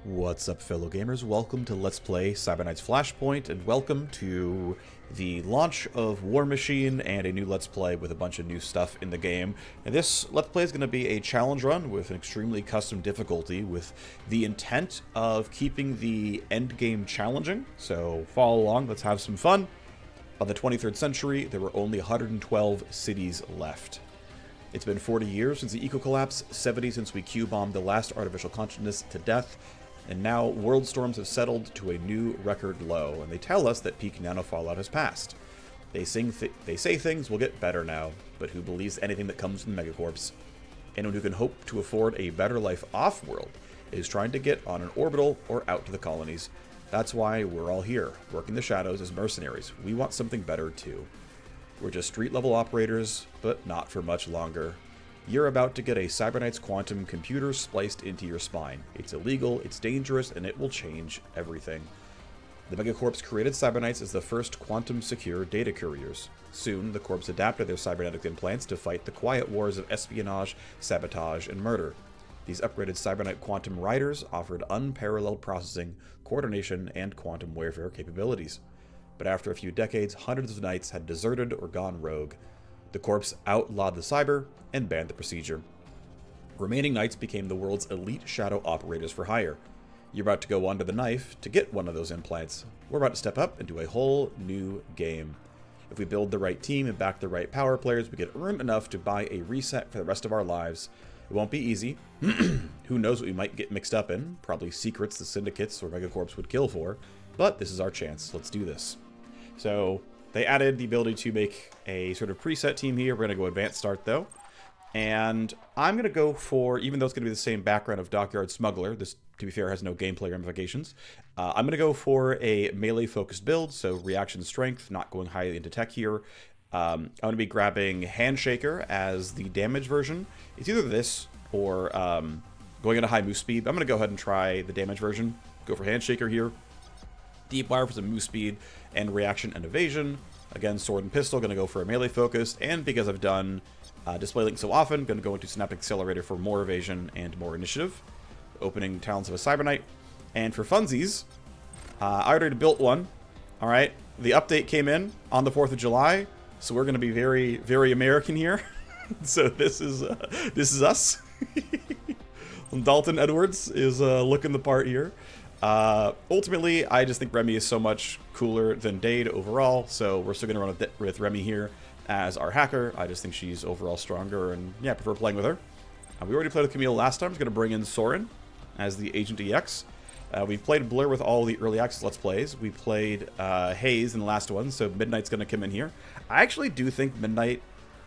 What's up, fellow gamers? Welcome to Let's Play Cyber Flashpoint, and welcome to the launch of Warmachine and a new Let's Play with a bunch of new stuff in the game. And this Let's Play is going to be a challenge run with an extremely custom difficulty with the intent of keeping the end game challenging. So follow along, let's have some fun. By the 23rd century, there were only 112 cities left. It's been 40 years since the eco-collapse, 70 since we Q-bombed the last artificial consciousness to death, and now world storms have settled to a new record low, and they tell us that peak nano fallout has passed. They say things will get better now, but who believes anything that comes from the megacorps? Anyone who can hope to afford a better life off-world is trying to get on an orbital or out to the colonies. That's why we're all here, working the shadows as mercenaries. We want something better too. We're just street-level operators, but not for much longer. You're about to get a Cyberknight's quantum computer spliced into your spine. It's illegal, it's dangerous, and it will change everything. The Megacorps created Cyberknights as the first quantum-secure data couriers. Soon, the Corps adapted their cybernetic implants to fight the quiet wars of espionage, sabotage, and murder. These upgraded Cyberknight quantum riders offered unparalleled processing, coordination, and quantum warfare capabilities. But after a few decades, hundreds of knights had deserted or gone rogue. The Corps outlawed the cyber and banned the procedure. Remaining knights became the world's elite shadow operators for hire. You're about to go under the knife to get one of those implants. We're about to step up into a whole new game. If we build the right team and back the right power players, we can earn enough to buy a reset for the rest of our lives. It won't be easy. Who knows what we might get mixed up in? Probably secrets the syndicates or megacorps would kill for. But this is our chance. Let's do this. So they added the ability to make a sort of preset team here. We're going to go advanced start though. And I'm going to go for, even though it's going to be the same background of Dockyard Smuggler, this, to be fair, has no gameplay ramifications. I'm going to go for a melee-focused build, so reaction strength, not going highly into tech here. I'm going to be grabbing Handshaker as the damage version. It's either this or going into high move speed. I'm going to go ahead and try the damage version. Go for Handshaker here. Deep Wire for some move speed and reaction and evasion. Again, sword and pistol, going to go for a melee focus. And because I've done Display Link so often, going to go into Synaptic Accelerator for more evasion and more initiative. Opening Talents of a Cyber Knight. And for funsies, I already built one. Alright, the update came in on the 4th of July, so we're going to be very, very American here. So this is us. Dalton Edwards is looking the part here. Ultimately, I just think Remy is so much cooler than Dade overall, so we're still going to run with Remy here as our hacker. I just think she's overall stronger, and yeah, I prefer playing with her. We already played with Camille last time. I'm going to bring in Soren as the Agent EX. We played Blur with all the early access Let's Plays. We played Haze in the last one, so Midnight's going to come in here. I actually do think Midnight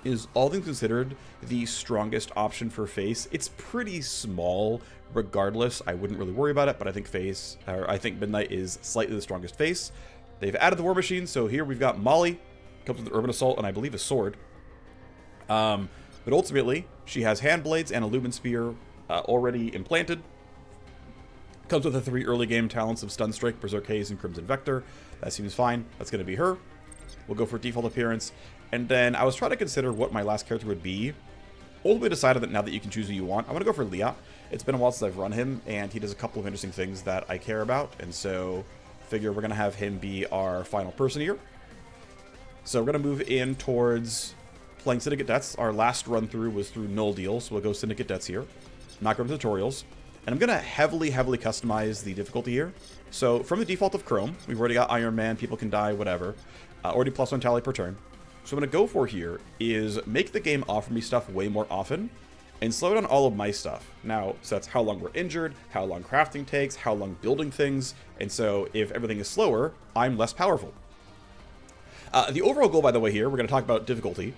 is, all things considered, the strongest option for Face. It's pretty small regardless. I wouldn't really worry about it, but I think Midnight is slightly the strongest Face. They've added the Warmachine, so here we've got Molly, comes with Urban Assault and I believe a sword. But ultimately, she has hand blades and a Lumen Spear already implanted. Comes with the 3 early game talents of Stun Strike, Berserk Haze, and Crimson Vector. That seems fine. That's going to be her. We'll go for default appearance. And then I was trying to consider what my last character would be. Ultimately decided that now that you can choose who you want, I'm going to go for Leah. It's been a while since I've run him, and he does a couple of interesting things that I care about. And so, figure we're going to have him be our final person here. So we're going to move in towards playing Syndicate Debts. Our last run through was through Null Deal, so we'll go Syndicate Debts here. Not going to tutorials. And I'm going to heavily customize the difficulty here. So from the default of Chrome, we've already got Ironman, people can die, whatever. Already +1 tally per turn. So what I'm going to go for here is make the game offer me stuff way more often and slow down all of my stuff. Now, so that's how long we're injured, how long crafting takes, how long building things. And so if everything is slower, I'm less powerful. The overall goal, by the way, here, we're going to talk about difficulty.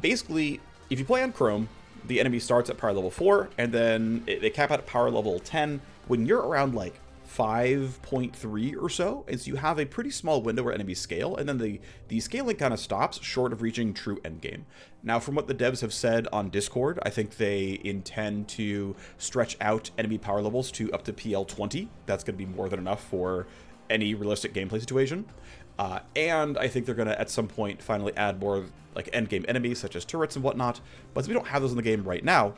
Basically, if you play on Chrome, the enemy starts at power level 4, and then they cap out at power level 10 when you're around like 5.3 or so, and so you have a pretty small window where enemies scale, and then the scaling kind of stops short of reaching true endgame. Now, from what the devs have said on Discord, I think they intend to stretch out enemy power levels to up to PL 20. That's going to be more than enough for any realistic gameplay situation. And I think they're going to, at some point, finally add more like endgame enemies, such as turrets and whatnot. But since we don't have those in the game right now,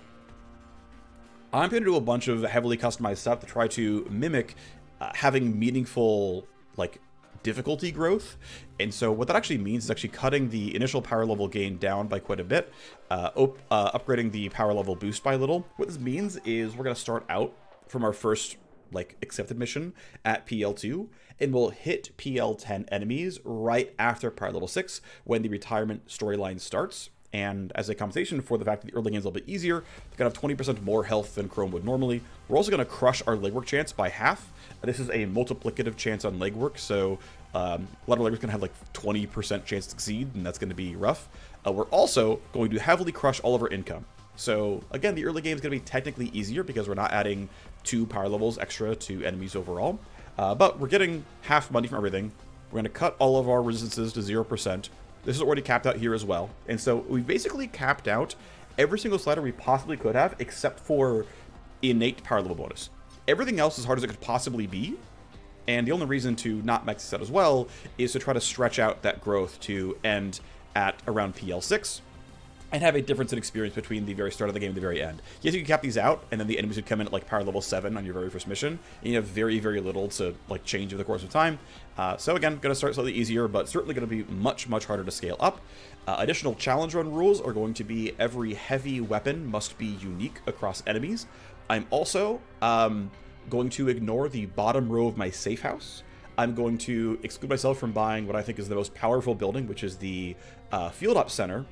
I'm going to do a bunch of heavily customized stuff to try to mimic having meaningful, like, difficulty growth. And so what that actually means is actually cutting the initial power level gain down by quite a bit, upgrading the power level boost by a little. What this means is we're going to start out from our first, like, accepted mission at PL2, and we'll hit PL10 enemies right after power level 6 when the retirement storyline starts. And as a compensation for the fact that the early game is a little bit easier, they're going to have 20% more health than Chrome would normally. We're also going to crush our legwork chance by half. This is a multiplicative chance on legwork, so a lot of legwork's going to have like 20% chance to succeed, and that's going to be rough. We're also going to heavily crush all of our income. So again, the early game is going to be technically easier because we're not adding 2 power levels extra to enemies overall. But we're getting half money from everything. We're going to cut all of our resistances to 0%. This is already capped out here as well. And so we basically capped out every single slider we possibly could have, except for innate power level bonus. Everything else as hard as it could possibly be. And the only reason to not max this out as well is to try to stretch out that growth to end at around PL6 and have a difference in experience between the very start of the game and the very end. Yes, you can cap these out, and then the enemies would come in at like power level 7 on your very first mission, and you have very, very little to like change over the course of time. So again, going to start slightly easier, but certainly going to be much, much harder to scale up. Additional challenge run rules are going to be every heavy weapon must be unique across enemies. I'm also going to ignore the bottom row of my safe house. I'm going to exclude myself from buying what I think is the most powerful building, which is the Field Ops Center.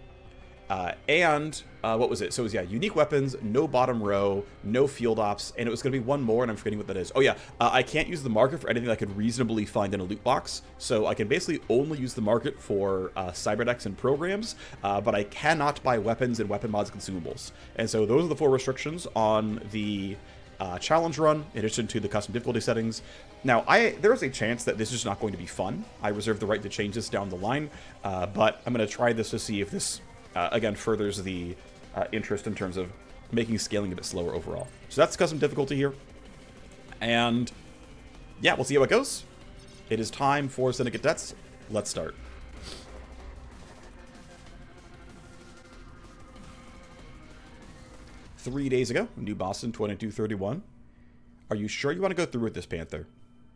What was it? So it was, yeah, unique weapons, no bottom row, no field ops, and it was going to be one more, and I'm forgetting what that is. Oh yeah, I can't use the market for anything I could reasonably find in a loot box, so I can basically only use the market for cyberdecks and programs, but I cannot buy weapons and weapon mods consumables. And so those are the 4 restrictions on the challenge run, in addition to the custom difficulty settings. Now, there is a chance that this is not going to be fun. I reserve the right to change this down the line, but I'm going to try this to see if this again, furthers the interest in terms of making scaling a bit slower overall. So that's custom difficulty here. And yeah, we'll see how it goes. It is time for Syndicate Debts. Let's start. Three days ago, New Boston 2231. Are you sure you want to go through with this, Panther?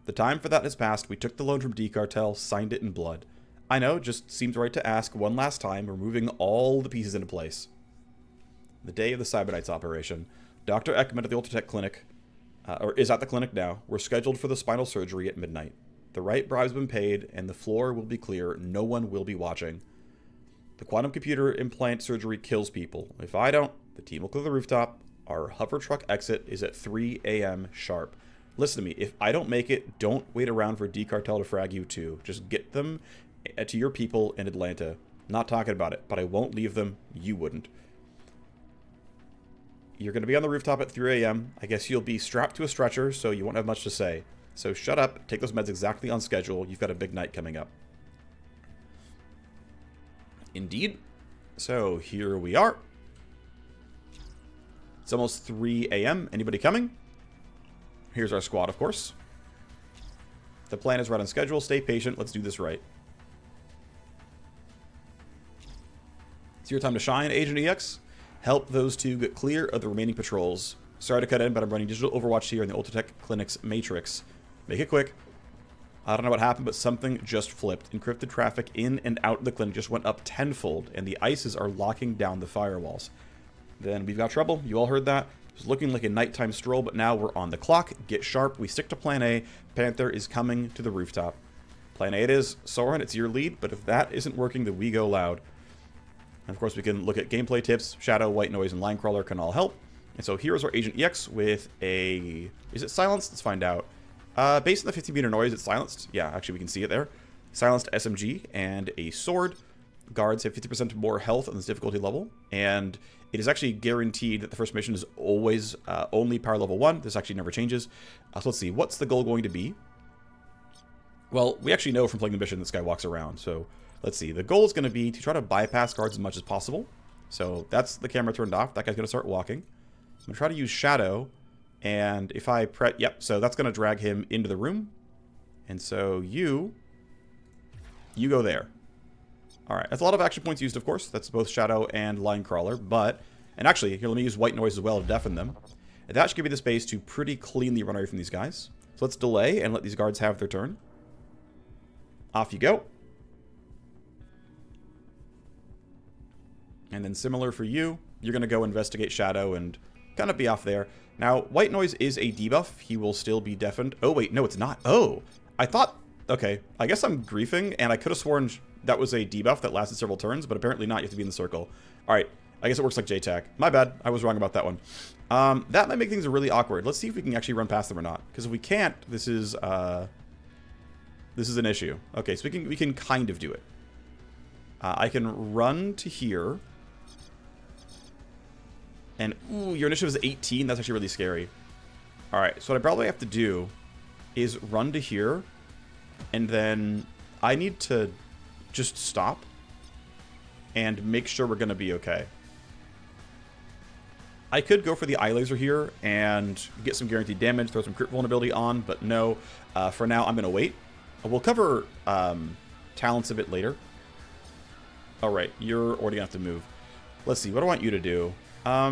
The time for that has passed. We took the loan from D-Cartel, signed it in blood. I know, just seems right to ask one last time, removing all the pieces into place. The day of the Cyberknights operation. Dr. Ekman at the Ultratech clinic, or is at the clinic now. We're scheduled for the spinal surgery at midnight. The right bribe's been paid, and the floor will be clear. No one will be watching. The quantum computer implant surgery kills people. If I don't, the team will clear the rooftop. Our hover truck exit is at 3 a.m. sharp. Listen to me, if I don't make it, don't wait around for D-Cartel to frag you too. Just get them to your people in Atlanta. Not talking about it, but I won't leave them. You wouldn't. You're going to be on the rooftop at 3 a.m. I guess you'll be strapped to a stretcher, so you won't have much to say. So shut up, take those meds exactly on schedule. You've got a big night coming up. Indeed. So here we are. It's almost 3 a.m. Anybody coming? Here's our squad, of course. The plan is right on schedule. Stay patient. Let's do this right. It's your time to shine, Agent EX. Help those two get clear of the remaining patrols. Sorry to cut in, but I'm running digital Overwatch here in the Ultratech Clinic's Matrix. Make it quick. I don't know what happened, but something just flipped. Encrypted traffic in and out of the clinic just went up tenfold, and the ICEs are locking down the firewalls. Then we've got trouble. You all heard that. It was looking like a nighttime stroll, but now we're on the clock. Get sharp. We stick to Plan A. Panther is coming to the rooftop. Plan A it is. Soren, it's your lead, but if that isn't working, then we go loud. And of course, we can look at gameplay tips. Shadow, White Noise, and Line Crawler can all help. And so here's our Agent EX with a... Is it silenced? Let's find out. Based on the 15-meter noise, it's silenced. Yeah, actually, we can see it there. Silenced SMG and a sword. Guards have 50% more health on this difficulty level. And it is actually guaranteed that the first mission is always only power level 1. This actually never changes. So let's see. What's the goal going to be? Well, we actually know from playing the mission this guy walks around. So let's see. The goal is going to be to try to bypass guards as much as possible. So that's the camera turned off. That guy's going to start walking. I'm going to try to use Shadow. And if I press... Yep, so that's going to drag him into the room. And so you go there. Alright, that's a lot of action points used, of course. That's both Shadow and Line Crawler, but... And actually, here, let me use White Noise as well to deafen them. And that should give me the space to pretty cleanly run away from these guys. So let's delay and let these guards have their turn. Off you go. And then similar for you, you're going to go investigate Shadow and kind of be off there. Now, White Noise is a debuff. He will still be deafened. Oh, wait, no, it's not. Oh, I thought... Okay, I guess I'm griefing, and I could have sworn that was a debuff that lasted several turns, but apparently not. You have to be in the circle. All right, I guess it works like JTAC. My bad. I was wrong about that one. That might make things really awkward. Let's see if we can actually run past them or not. Because if we can't, this is an issue. Okay, so we can kind of do it. I can run to here. And, ooh, your initiative is 18. That's actually really scary. All right, so what I probably have to do is run to here. And then I need to just stop and make sure we're going to be okay. I could go for the eye laser here and get some guaranteed damage, throw some crit vulnerability on, but no. For now, I'm going to wait. We'll cover talents a bit later. All right, you're already going to have to move. Let's see, what do I want you to do? I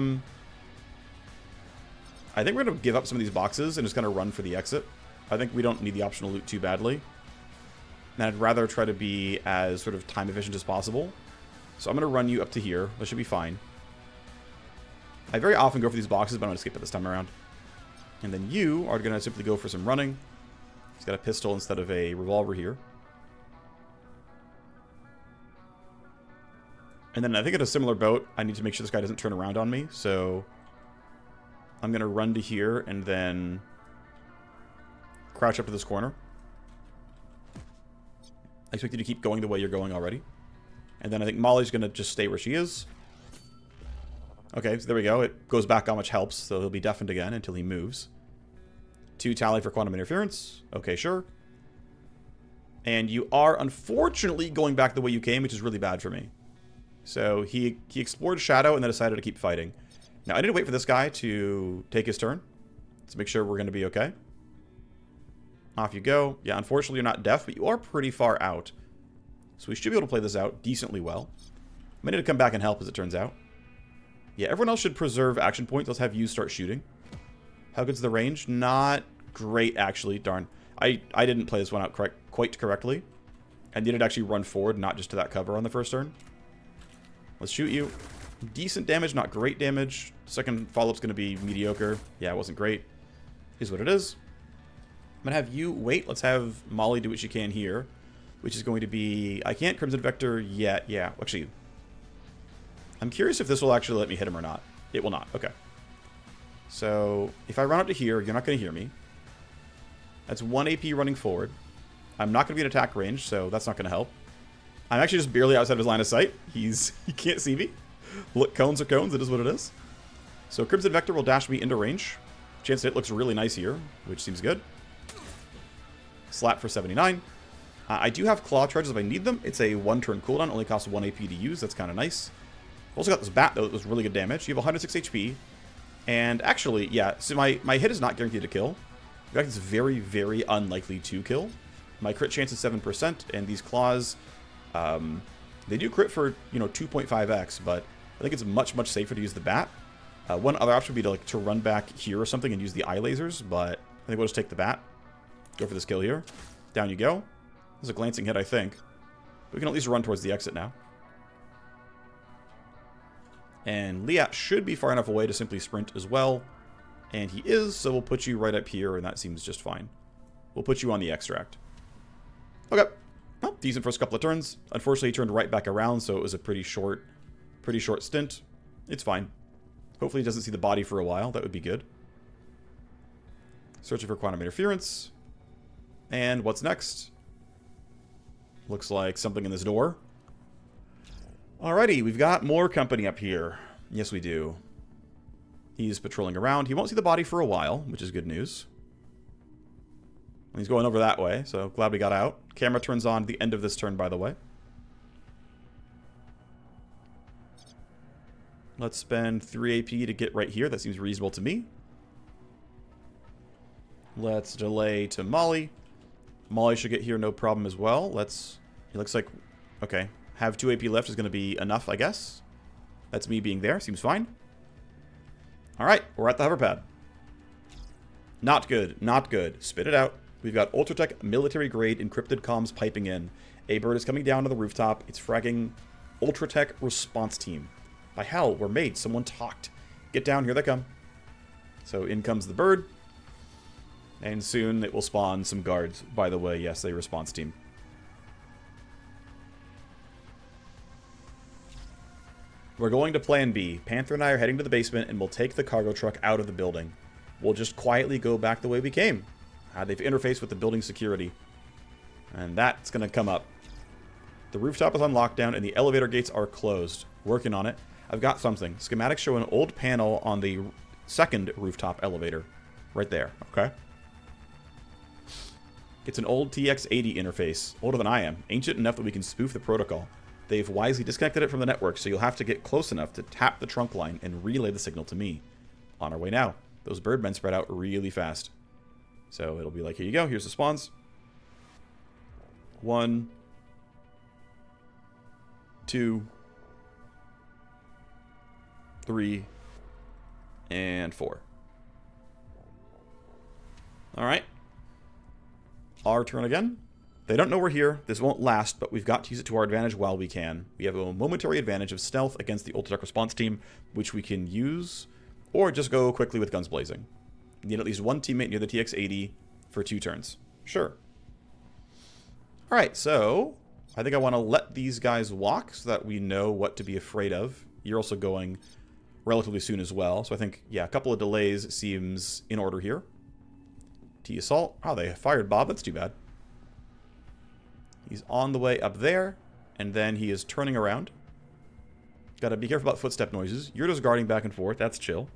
think we're going to give up some of these boxes and just kind of run for the exit. I think we don't need the optional loot too badly. And I'd rather try to be as sort of time efficient as possible. So I'm going to run you up to here. That should be fine. I very often go for these boxes, but I'm going to skip it this time around. And then you are going to simply go for some running. He's got a pistol instead of a revolver here. And then I think in a similar boat, I need to make sure this guy doesn't turn around on me. So I'm going to run to here and then crouch up to this corner. I expect you to keep going the way you're going already. And then I think Molly's going to just stay where she is. Okay, so there we go. It goes back on, which helps. So he'll be deafened again until he moves. 2 tally for quantum interference. Okay, sure. And you are unfortunately going back the way you came, which is really bad for me. So he explored Shadow and then decided to keep fighting. Now, I need to wait for this guy to take his turn. Let's make sure we're going to be okay. Off you go. Yeah, unfortunately, you're not deaf, but you are pretty far out. So we should be able to play this out decently well. I need to come back and help, as it turns out. Yeah, everyone else should preserve action points. Let's have you start shooting. How good's the range? Not great, actually. Darn. I didn't play this one out quite correctly. I needed to actually run forward, not just to that cover on the first turn. Let's shoot you. Decent damage, not great damage. Second follow-up's going to be mediocre. Yeah, it wasn't great. Is what it is. I'm going to have you wait. Let's have Molly do what she can here, which is going to be... I can't Crimson Vector yet. Yeah, actually, I'm curious if this will actually let me hit him or not. It will not. Okay. So if I run up to here, you're not going to hear me. That's 1 AP running forward. I'm not going to be in attack range, so that's not going to help. I'm actually just barely outside of his line of sight. He can't see me. Look, cones are cones. It is what it is. So Crimson Vector will dash me into range. Chance to hit looks really nice here, which seems good. Slap for 79. I do have claw charges if I need them. It's a 1-turn cooldown. Only costs 1 AP to use. That's kind of nice. Also got this bat, though. That was really good damage. You have 106 HP. And actually, yeah, so my hit is not guaranteed to kill. In fact, it's very, very unlikely to kill. My crit chance is 7%, and these claws, they do crit for, 2.5x, but I think it's much, much safer to use the bat. One other option would be to run back here or something and use the eye lasers, but I think we'll just take the bat. Go for this kill here. Down you go. This is a glancing hit, I think. We can at least run towards the exit now. And Liat should be far enough away to simply sprint as well. And he is, so we'll put you right up here, and that seems just fine. We'll put you on the extract. Okay. Well, decent first couple of turns. Unfortunately, he turned right back around, so it was a pretty short stint. It's fine. Hopefully he doesn't see the body for a while. That would be good. Searching for quantum interference. And what's next? Looks like something in this door. Alrighty, we've got more company up here. Yes, we do. He's patrolling around. He won't see the body for a while, which is good news. And he's going over that way, so glad we got out. Camera turns on at the end of this turn, by the way. Let's spend 3 AP to get right here. That seems reasonable to me. Let's delay to Molly. Molly should get here no problem as well. It looks like, okay, have 2 AP left is going to be enough, I guess. That's me being there. Seems fine. All right, we're at the hover pad. Not good. Not good. Spit it out. We've got Ultratech military-grade encrypted comms piping in. A bird is coming down to the rooftop. It's fragging Ultratech response team. By hell, we're made. Someone talked. Get down. Here they come. So in comes the bird. And soon it will spawn some guards. By the way, yes, a response team. We're going to plan B. Panther and I are heading to the basement, and we'll take the cargo truck out of the building. We'll just quietly go back the way we came. They've interfaced with the building security. And that's going to come up. The rooftop is on lockdown, and the elevator gates are closed. Working on it. I've got something. Schematics show an old panel on the second rooftop elevator. Right there. Okay. It's an old TX80 interface. Older than I am. Ancient enough that we can spoof the protocol. They've wisely disconnected it from the network, so you'll have to get close enough to tap the trunk line and relay the signal to me. On our way now. Those birdmen spread out really fast. So it'll be like, here you go. Here's the spawns. 1, 2, 3, and 4. Alright. Our turn again. They don't know we're here. This won't last, but we've got to use it to our advantage while we can. We have a momentary advantage of stealth against the Ultratech response team, which we can use, or just go quickly with guns blazing. Need at least one teammate near the TX80 for 2 turns. Sure. Alright, so I think I want to let these guys walk so that we know what to be afraid of. You're also going relatively soon as well, so I think, yeah, a couple of delays seems in order here. T-assault. Oh, they fired Bob. That's too bad. He's on the way up there, and then he is turning around. Gotta be careful about footstep noises. You're just guarding back and forth. That's chill.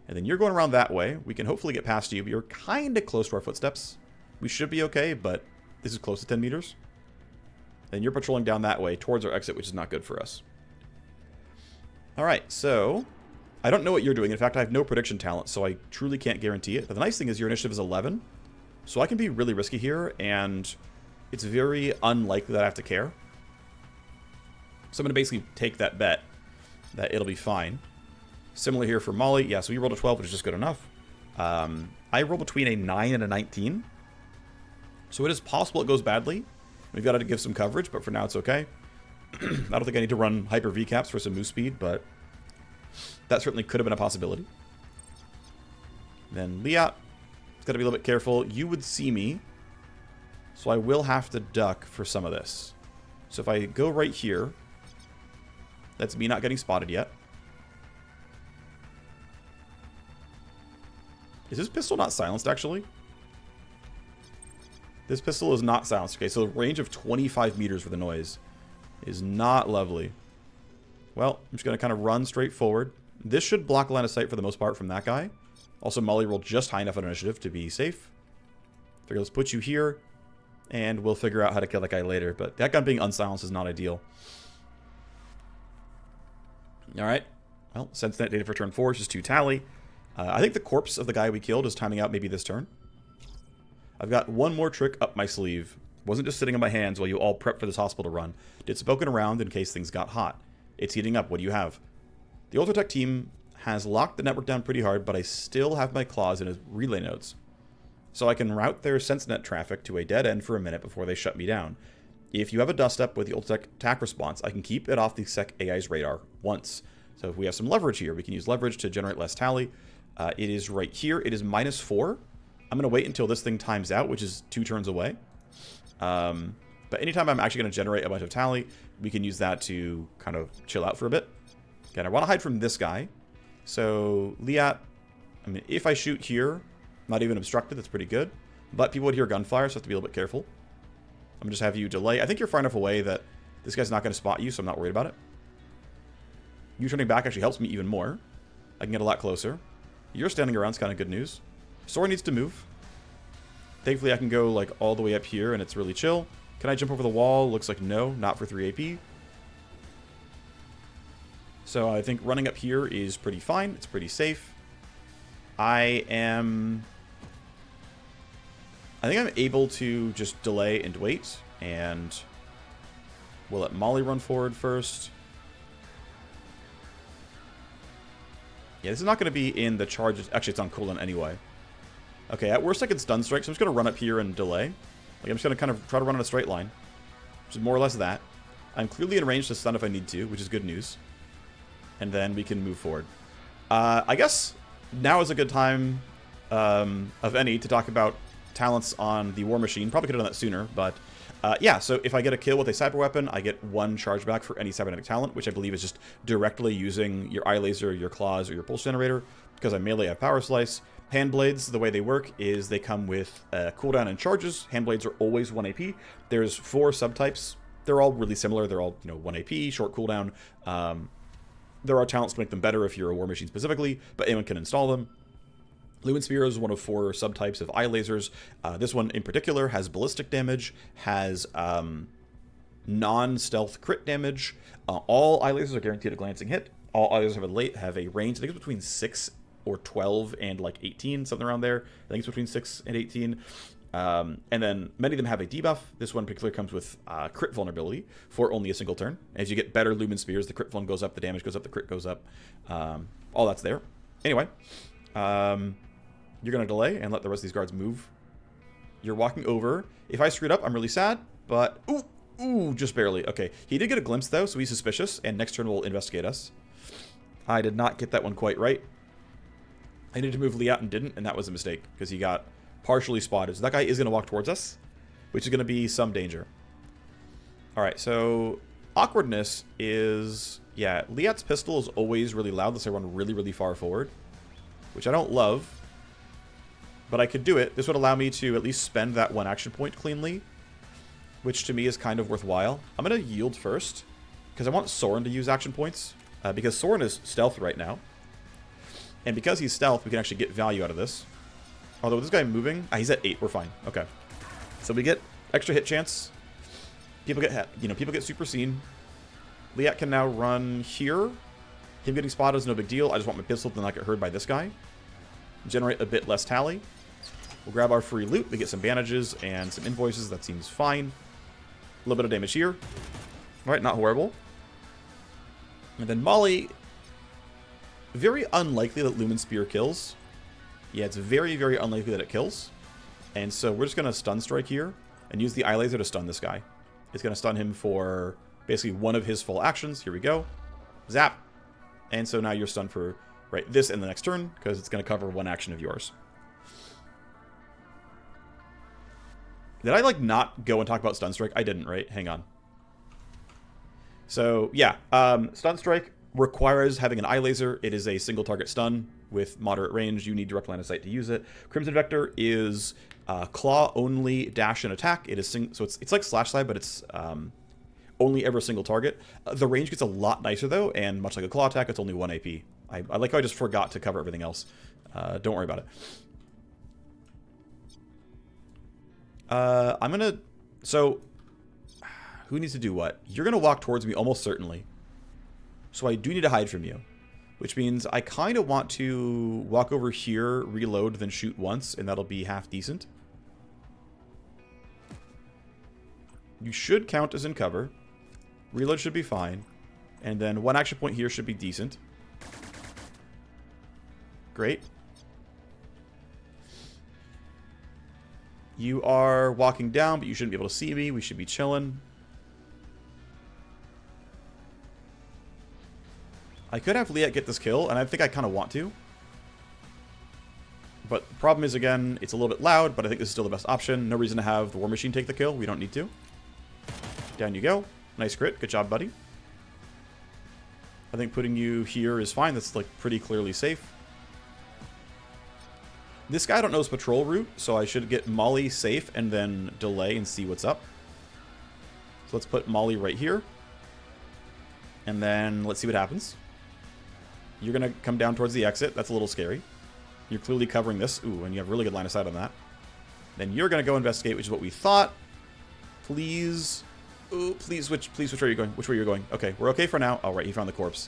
And then you're going around that way. We can hopefully get past you, but you're kind of close to our footsteps. We should be okay, but this is close to 10 meters. And you're patrolling down that way towards our exit, which is not good for us. Alright, so I don't know what you're doing. In fact, I have no prediction talent, so I truly can't guarantee it. But the nice thing is your initiative is 11, so I can be really risky here, and it's very unlikely that I have to care. So I'm going to basically take that bet that it'll be fine. Similar here for Molly. Yeah, so we rolled a 12, which is just good enough. I roll between a 9 and a 19. So it is possible it goes badly. We've got to give some coverage, but for now it's okay. I don't think I need to run hyper V-caps for some move speed, but that certainly could have been a possibility. Then Liat, it's got to be a little bit careful. You would see me, so I will have to duck for some of this. So if I go right here, that's me not getting spotted yet. Is this pistol not silenced, actually? This pistol is not silenced. Okay, so the range of 25 meters for the noise is not lovely. Well, I'm just going to kind of run straight forward. This should block line of sight for the most part from that guy. Also, Molly rolled just high enough on initiative to be safe. Figure let's put you here, and we'll figure out how to kill that guy later. But that gun being unsilenced is not ideal. Alright. Well, sense net data for turn 4 is just 2 tally. I think the corpse of the guy we killed is timing out maybe this turn. I've got one more trick up my sleeve. Wasn't just sitting on my hands while you all prep for this hospital run. Did some poking around in case things got hot. It's heating up. What do you have? The Ultratech team has locked the network down pretty hard, but I still have my claws in his relay nodes. So I can route their SenseNet traffic to a dead end for a minute before they shut me down. If you have a dust up with the Ultratech attack response, I can keep it off the Sec AI's radar once. So if we have some leverage here, we can use leverage to generate less tally. It is right here. It is -4. I'm going to wait until this thing times out, which is 2 turns away. But anytime I'm actually going to generate a bunch of tally, we can use that to kind of chill out for a bit. Again, I want to hide from this guy. So, Liat, I mean, if I shoot here, not even obstructed, that's pretty good. But people would hear gunfire, so I have to be a little bit careful. I'm going to just have you delay. I think you're far enough away that this guy's not going to spot you, so I'm not worried about it. You turning back actually helps me even more. I can get a lot closer. You're standing around is kind of good news. Sora needs to move. Thankfully, I can go like all the way up here, and it's really chill. Can I jump over the wall? Looks like no, not for 3 AP. So I think running up here is pretty fine. It's pretty safe. I think I'm able to just delay and wait, and we'll let Molly run forward first. Yeah, this is not going to be in the charges. Actually, it's on cooldown anyway. Okay, at worst I can stun strike, so I'm just going to run up here and delay. Like, I'm just going to kind of try to run on a straight line. Which is more or less that. I'm clearly in range to stun if I need to, which is good news. And then we can move forward. I guess now is a good time of any to talk about talents on the Warmachine. Probably could have done that sooner, but yeah, so if I get a kill with a cyber weapon, I get 1 charge back for any cybernetic talent, which I believe is just directly using your eye laser, your claws, or your pulse generator. Because I'm melee, I have power slice. Hand blades, the way they work is they come with cooldown and charges. Hand blades are always 1 AP. There's 4 subtypes. They're all really similar. They're all, 1 AP, short cooldown. There are talents to make them better if you're a Warmachine specifically, but anyone can install them. Lumen Spear is one of 4 subtypes of eye lasers. This one in particular has ballistic damage, has non-stealth crit damage. All eye lasers are guaranteed a glancing hit. All eye lasers have a range, I think it's between 6 or 12 and like 18, something around there. I think it's between 6 and 18. And then many of them have a debuff. This one in particular comes with crit vulnerability for only a single turn. As you get better Lumen Spears, the crit vuln goes up, the damage goes up, the crit goes up. All that's there. Anyway, you're going to delay and let the rest of these guards move. You're walking over. If I screwed up, I'm really sad, but... Ooh, just barely. Okay, he did get a glimpse, though, so he's suspicious, and next turn will investigate us. I did not get that one quite right. I needed to move Lee out and didn't, and that was a mistake, because he got partially spotted. So that guy is going to walk towards us, which is going to be some danger. Alright, so awkwardness is... Yeah, Liat's pistol is always really loud, unless I run really, really far forward, which I don't love. But I could do it. This would allow me to at least spend that 1 action point cleanly, which to me is kind of worthwhile. I'm going to yield first, because I want Soren to use action points, because Soren is stealth right now. And because he's stealth, we can actually get value out of this. Although with this guy moving... he's at 8. We're fine. Okay. So we get extra hit chance. People get, people get super seen. Liat can now run here. Him getting spotted is no big deal. I just want my pistol to not get heard by this guy. Generate a bit less tally. We'll grab our free loot. We get some bandages and some invoices. That seems fine. A little bit of damage here. All right, not horrible. And then Molly... Very unlikely that Lumen Spear kills. Yeah, it's very, very unlikely that it kills. And so we're just going to stun strike here and use the eye laser to stun this guy. It's going to stun him for basically one of his full actions. Here we go. Zap. And so now you're stunned for this and the next turn because it's going to cover 1 action of yours. Did I not go and talk about stun strike? I didn't, right? Hang on. So yeah, stun strike requires having an eye laser. It is a single target stun with moderate range. You need direct line of sight to use it. Crimson Vector is claw only, dash and attack. It is so it's like slash slide, but it's only ever a single target. The range gets a lot nicer though, and much like a claw attack, it's only 1 AP. I like how I just forgot to cover everything else. Don't worry about it. I'm gonna... So, who needs to do what? You're gonna walk towards me almost certainly. So I do need to hide from you. Which means I kind of want to walk over here, reload, then shoot once, and that'll be half decent. You should count as in cover. Reload should be fine. And then 1 action point here should be decent. Great. You are walking down, but you shouldn't be able to see me. We should be chilling. I could have Liat get this kill, and I think I kind of want to. But the problem is, again, it's a little bit loud, but I think this is still the best option. No reason to have the Warmachine take the kill. We don't need to. Down you go. Nice crit. Good job, buddy. I think putting you here is fine. That's, pretty clearly safe. This guy I don't know his patrol route, so I should get Molly safe and then delay and see what's up. So let's put Molly right here. And then let's see what happens. You're going to come down towards the exit. That's a little scary. You're clearly covering this. Ooh, and you have really good line of sight on that. Then you're going to go investigate, which is what we thought. Please. Ooh, please switch where you're going. Which way you're going. Okay, we're okay for now. All right, he found the corpse.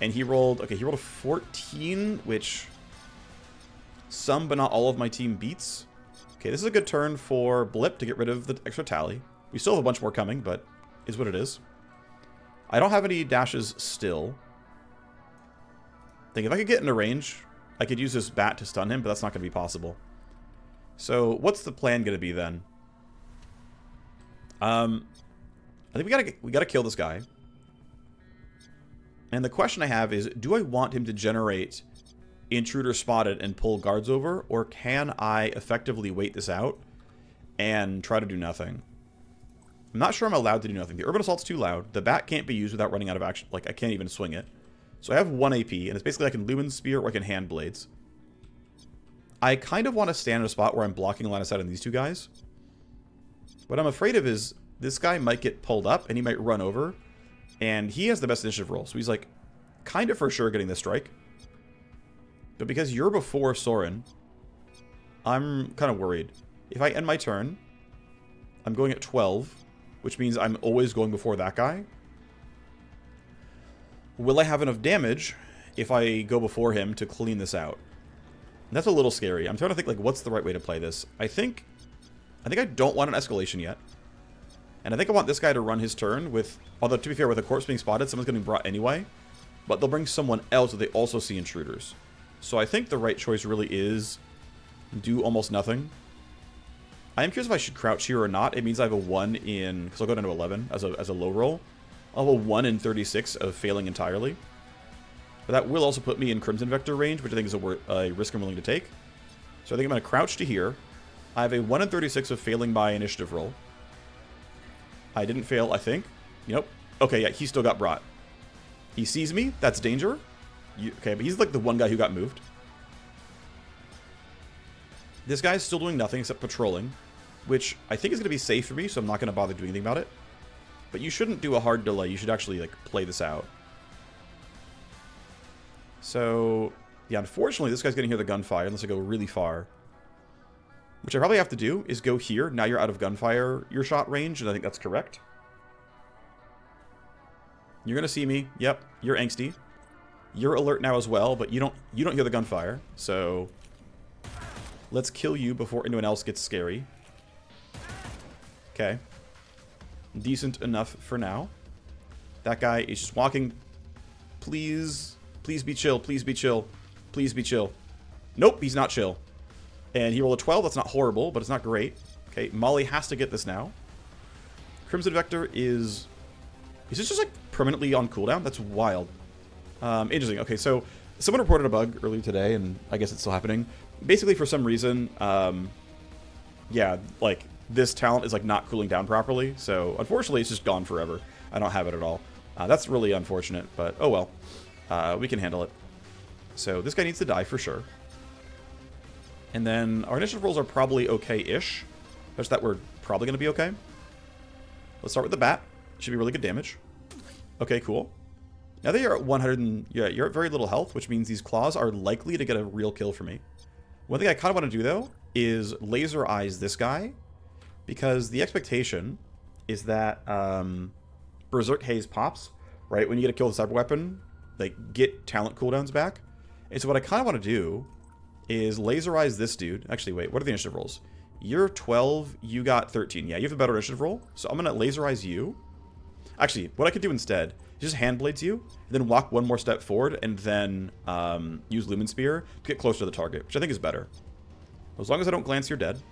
And he rolled... Okay, he rolled a 14, which... Some, but not all of my team beats. Okay, this is a good turn for Blip to get rid of the extra tally. We still have a bunch more coming, but is what it is. I don't have any dashes still. I think if I could get into range, I could use this bat to stun him, but that's not going to be possible. So what's the plan going to be then? I think we gotta kill this guy. And the question I have is, do I want him to generate intruder spotted and pull guards over, or can I effectively wait this out and try to do nothing? I'm not sure I'm allowed to do nothing. The urban assault's too loud. The bat can't be used without running out of action. Like, I can't even swing it. So I have 1 AP, and it's basically I can lumen spear or I can hand blades. I kind of want to stand in a spot where I'm blocking line of sight on these two guys. What I'm afraid of is this guy might get pulled up and he might run over, and he has the best initiative roll, so he's like kind of for sure getting this strike. But because you're before Soren, I'm kind of worried. If I end my turn, I'm going at 12, which means I'm always going before that guy. Will I have enough damage if I go before him to clean this out? And that's a little scary. I'm trying to think, like, what's the right way to play this? I think I don't want an escalation yet. And I think I want this guy to run his turn with... Although, to be fair, with a corpse being spotted, someone's going to be brought anyway. But they'll bring someone else that they also see intruders. So I think the right choice really is do almost nothing. I am curious if I should crouch here or not. It means I have a 1 in... Because I'll go down to 11 as a low roll. I'll have a 1 in 36 of failing entirely. But that will also put me in Crimson Vector range, which I think is a risk I'm willing to take. So I think I'm going to crouch to here. I have a 1 in 36 of failing my initiative roll. I didn't fail, I think. Nope. Okay, yeah, he still got brought. He sees me. That's danger. Okay, but he's like the one guy who got moved. This guy's still doing nothing except patrolling, which I think is going to be safe for me, so I'm not going to bother doing anything about it. But you shouldn't do a hard delay. You should actually, like, play this out. So, yeah, unfortunately, this guy's going to hear the gunfire unless I go really far. Which I probably have to do is go here. Now you're out of gunfire, your shot range, and I think that's correct. You're going to see me. Yep, you're angsty. You're alert now as well, but you don't hear the gunfire. So, let's kill you before anyone else gets scary. Okay. Decent enough for now. That guy is just walking. Please. Please be chill. Please be chill. Please be chill. Nope, he's not chill. And he rolled a 12. That's not horrible, but it's not great. Okay, Molly has to get this now. Crimson Vector is... Is this just, like, permanently on cooldown? That's wild. Interesting. Okay, so someone reported a bug earlier today, and I guess it's still happening. Basically, for some reason, yeah, like, this talent is, like, not cooling down properly. So, unfortunately, it's just gone forever. I don't have it at all. That's really unfortunate, but oh well. We can handle it. So, this guy needs to die for sure. And then our initiative rolls are probably okay-ish. Such that we're probably going to be okay. Let's start with the bat. Should be really good damage. Okay, cool. Now that you're at 100 and... Yeah, you're at very little health, which means these claws are likely to get a real kill for me. One thing I kind of want to do, though, is laser eyes this guy. Because the expectation is that Berserk Haze pops, right? When you get a kill with a cyber weapon, like, get talent cooldowns back. And so what I kind of want to do is laser eyes this dude. Actually, wait, what are the initiative rolls? You're 12, you got 13. Yeah, you have a better initiative roll. So I'm going to laser eyes you. Actually, what I could do instead is just hand blades you, and then walk one more step forward, and then use Lumen Spear to get closer to the target, which I think is better. As long as I don't glance, you're dead.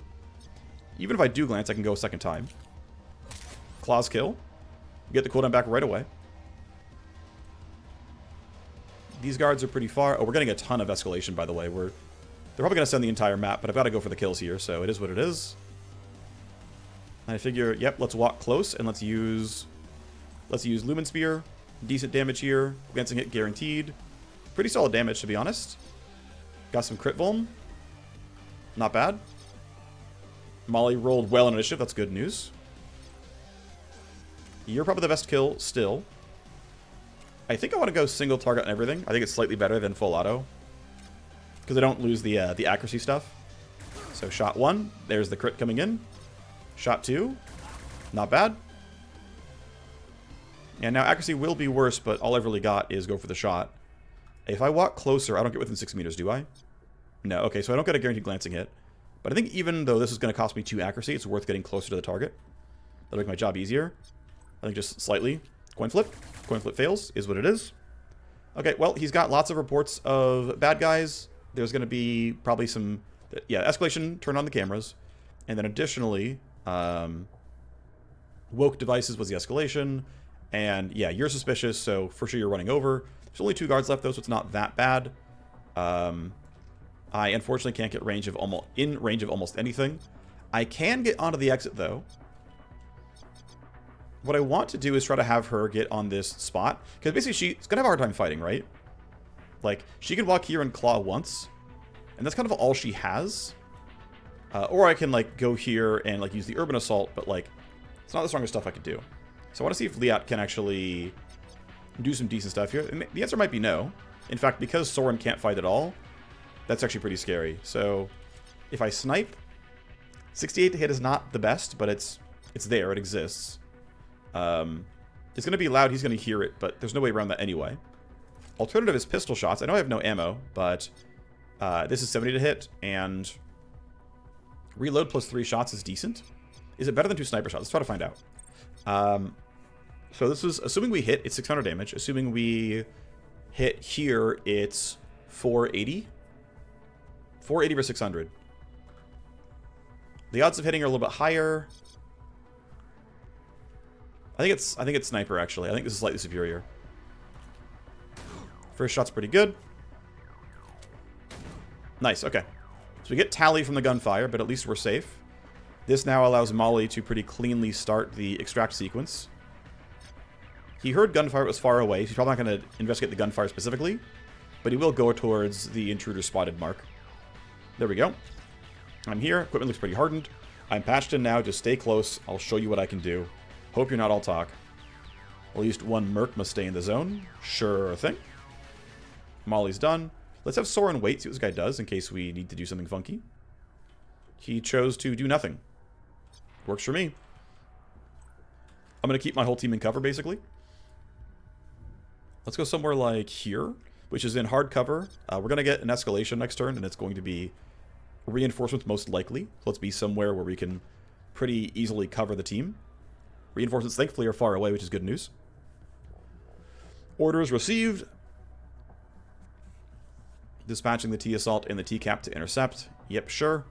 Even if I do glance, I can go a second time. Claws kill. Get the cooldown back right away. These guards are pretty far. Oh, we're getting a ton of escalation, by the way. They're probably going to send the entire map, but I've got to go for the kills here, so it is what it is. And I figure, yep, let's walk close, and let's use Lumen Spear. Decent damage here. Glancing hit guaranteed. Pretty solid damage, to be honest. Got some crit vuln. Not bad. Molly rolled well in initiative. That's good news. You're probably the best kill still. I think I want to go single target on everything. I think it's slightly better than full auto. Because I don't lose the accuracy stuff. So shot 1. There's the crit coming in. Shot 2. Not bad. And now accuracy will be worse, but all I've really got is go for the shot. If I walk closer, I don't get within 6 meters, do I? No. Okay, so I don't get a guaranteed glancing hit. But I think even though this is going to cost me 2 accuracy, it's worth getting closer to the target. That'll make my job easier. I think just slightly. Coin flip. Coin flip fails, is what it is. Okay, well, he's got lots of reports of bad guys. There's going to be probably some Yeah, escalation, turn on the cameras. And then additionally, woke devices was the escalation. And yeah, you're suspicious, so for sure you're running over. There's only 2 guards left though, so it's not that bad. I unfortunately can't get in range of almost anything. I can get onto the exit though. What I want to do is try to have her get on this spot, because basically she's gonna have a hard time fighting, right? Like, she can walk here and claw once, and that's kind of all she has. Or I can, like, go here and, like, use the urban assault, but, like, it's not the strongest stuff I could do. So I want to see if Liat can actually do some decent stuff here. And the answer might be no. In fact, because Soren can't fight at all, that's actually pretty scary. So if I snipe, 68 to hit is not the best, but it's there. It exists. It's going to be loud. He's going to hear it, but there's no way around that anyway. Alternative is pistol shots. I know I have no ammo, but this is 70 to hit, and reload plus 3 shots is decent. Is it better than 2 sniper shots? Let's try to find out. So this is, assuming we hit, it's 600 damage. Assuming we hit here, it's 480. 480 for 600. The odds of hitting are a little bit higher. I think it's sniper, actually. I think this is slightly superior. First shot's pretty good. Nice, okay. So we get tally from the gunfire, but at least we're safe. This now allows Molly to pretty cleanly start the extract sequence. He heard gunfire, it was far away. He's probably not going to investigate the gunfire specifically, but he will go towards the intruder spotted mark. There we go. I'm here. Equipment looks pretty hardened. I'm patched in now. Just stay close. I'll show you what I can do. Hope you're not all talk. At least 1 merc must stay in the zone. Sure thing. Molly's done. Let's have Soren wait, see what this guy does in case we need to do something funky. He chose to do nothing. Works for me. I'm going to keep my whole team in cover, basically. Let's go somewhere like here, which is in hard cover. We're going to get an escalation next turn, and it's going to be reinforcements most likely. So let's be somewhere where we can pretty easily cover the team. Reinforcements, thankfully, are far away, which is good news. Orders received. Dispatching the T-Assault and the T-Cap to intercept. Yep, sure.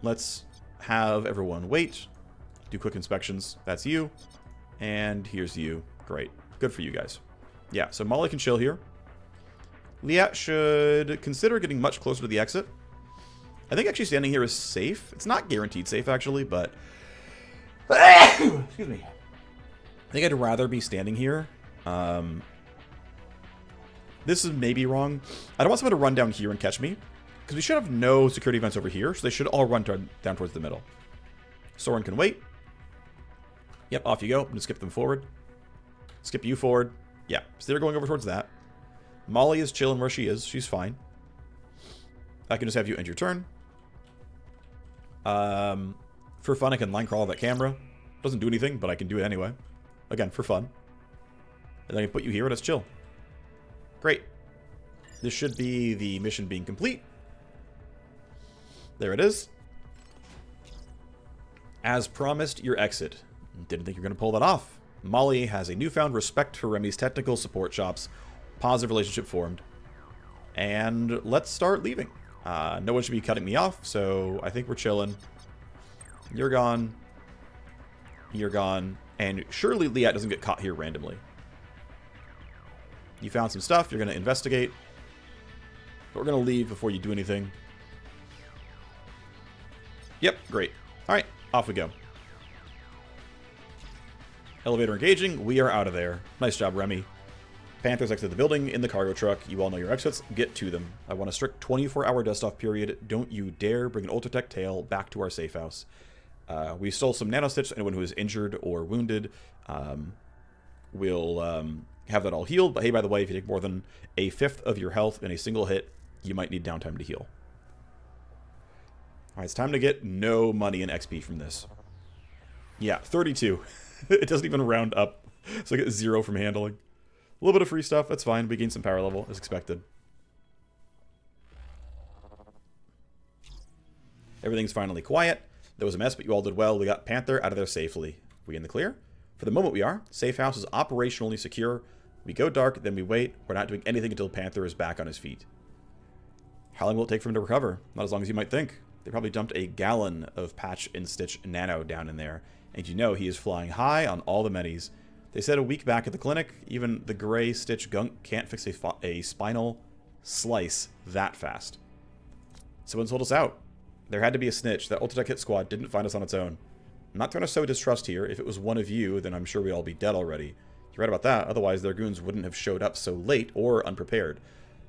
Let's have everyone wait. Do quick inspections. That's you. And here's you. Great. Good for you guys. Yeah, so Molly can chill here. Liat should consider getting much closer to the exit. I think actually standing here is safe. It's not guaranteed safe, actually, but... Excuse me. I think I'd rather be standing here. This is maybe wrong. I don't want someone to run down here and catch me, because we should have no security events over here, so they should all run down towards the middle. Soren can wait. Yep, off you go. I'm going to skip them forward. Skip you forward. Yeah, so they're going over towards that. Molly is chilling where she is. She's fine. I can just have you end your turn. For fun, I can line crawl that camera. Doesn't do anything, but I can do it anyway. Again, for fun. And then I can put you here and let's chill. Great. This should be the mission being complete. There it is. As promised, your exit. Didn't think you were going to pull that off. Molly has a newfound respect for Remy's technical support shops. Positive relationship formed. And let's start leaving. No one should be cutting me off, so I think we're chilling. You're gone. You're gone. And surely Liat doesn't get caught here randomly. You found some stuff. You're going to investigate. But we're going to leave before you do anything. Yep, great. All right, off we go. Elevator engaging. We are out of there. Nice job, Remy. Panthers exit the building in the cargo truck. You all know your exits. Get to them. I want a strict 24-hour dust-off period. Don't you dare bring an Ultratech tail back to our safe house. We stole some nanostitch. Anyone who is injured or wounded will have that all healed. But hey, by the way, if you take more than a fifth of your health in a single hit, you might need downtime to heal. All right, it's time to get no money in XP from this. Yeah, 32. It doesn't even round up, so I get 0 from handling. A little bit of free stuff, that's fine. We gain some power level, as expected. Everything's finally quiet. There was a mess, but you all did well. We got Panther out of there safely. We in the clear? For the moment we are. Safe house is operationally secure. We go dark, then we wait. We're not doing anything until Panther is back on his feet. How long will it take for him to recover? Not as long as you might think. They probably dumped a gallon of Patch and Stitch Nano down in there. And you know he is flying high on all the medis. They said a week back at the clinic, even the gray Stitch gunk can't fix a spinal slice that fast. Someone sold us out. There had to be a snitch. That Ultratech hit squad didn't find us on its own. I'm not trying to sow distrust here. If it was one of you, then I'm sure we'd all be dead already. You're right about that. Otherwise, their goons wouldn't have showed up so late or unprepared.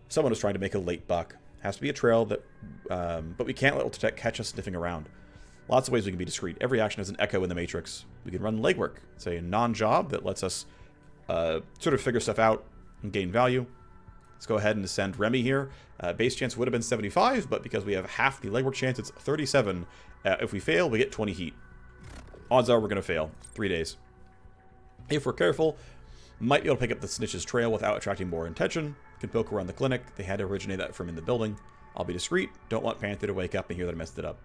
Someone was trying to make a late buck. Has to be a trail that, but we can't let Ultratech catch us sniffing around. Lots of ways we can be discreet. Every action has an echo in the matrix. We can run legwork. It's a non-job that lets us sort of figure stuff out and gain value. Let's go ahead and send Remy here. Base chance would have been 75, but because we have half the legwork chance, it's 37. If we fail, we get 20 heat. Odds are we're going to fail. 3 days. If we're careful, might be able to pick up the snitch's trail without attracting more attention. Can poke around the clinic. They had to originate that from in the building. I'll be discreet. Don't want Panther to wake up and hear that I messed it up.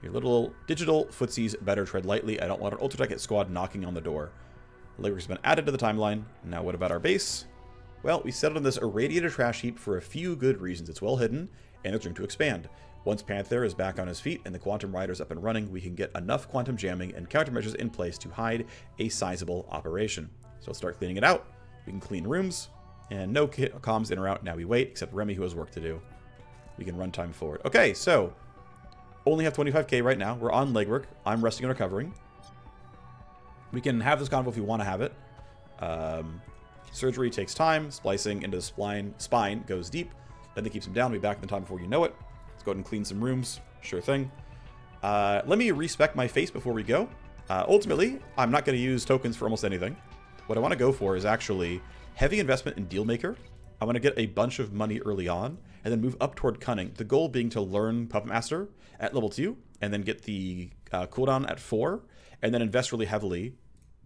Your little digital footsies better tread lightly. I don't want an Ultratech hit squad knocking on the door. Legwork's been added to the timeline. Now what about our base? Well, we settled on this irradiated trash heap for a few good reasons. It's well hidden, and there's room to expand. Once Panther is back on his feet and the Quantum Rider's up and running, we can get enough quantum jamming and countermeasures in place to hide a sizable operation. So let's start cleaning it out. We can clean rooms, and no comms in or out. Now we wait, except Remy, who has work to do. We can run time forward. Okay, so only have 25k right now. We're on legwork. I'm resting and recovering. We can have this convo if we want to have it. Surgery takes time. Splicing into the spine goes deep. Then they keeps him down. We'll be back in the time before you know it. Let's go ahead and clean some rooms. Sure thing. Let me respec my face before we go. Ultimately, I'm not going to use tokens for almost anything. What I want to go for is actually heavy investment in Dealmaker. I want to get a bunch of money early on, and then move up toward Cunning. The goal being to learn Puppet Master at level 2, and then get the cooldown at 4, and then invest really heavily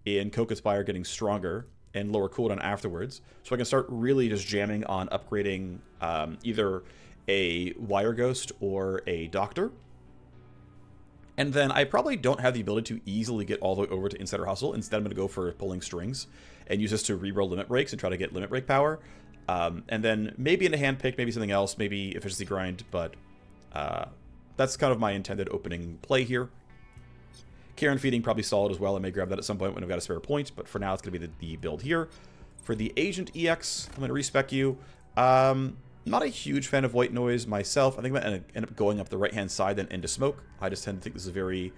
in Coke Aspire getting stronger, and lower cooldown afterwards. So I can start really just jamming on upgrading either a Wire Ghost or a Doctor. And then I probably don't have the ability to easily get all the way over to Insider Hustle. Instead, I'm going to go for pulling strings and use this to reroll limit breaks and try to get limit break power. And then maybe in a hand pick, maybe something else, maybe efficiency grind, but that's kind of my intended opening play here. Karen feeding probably solid as well. I may grab that at some point when I've got a spare point, but for now it's going to be the build here. For the Agent EX, I'm going to respec you. Not a huge fan of white noise myself. I think I'm going to end up going up the right-hand side then into smoke. I just tend to think this is a very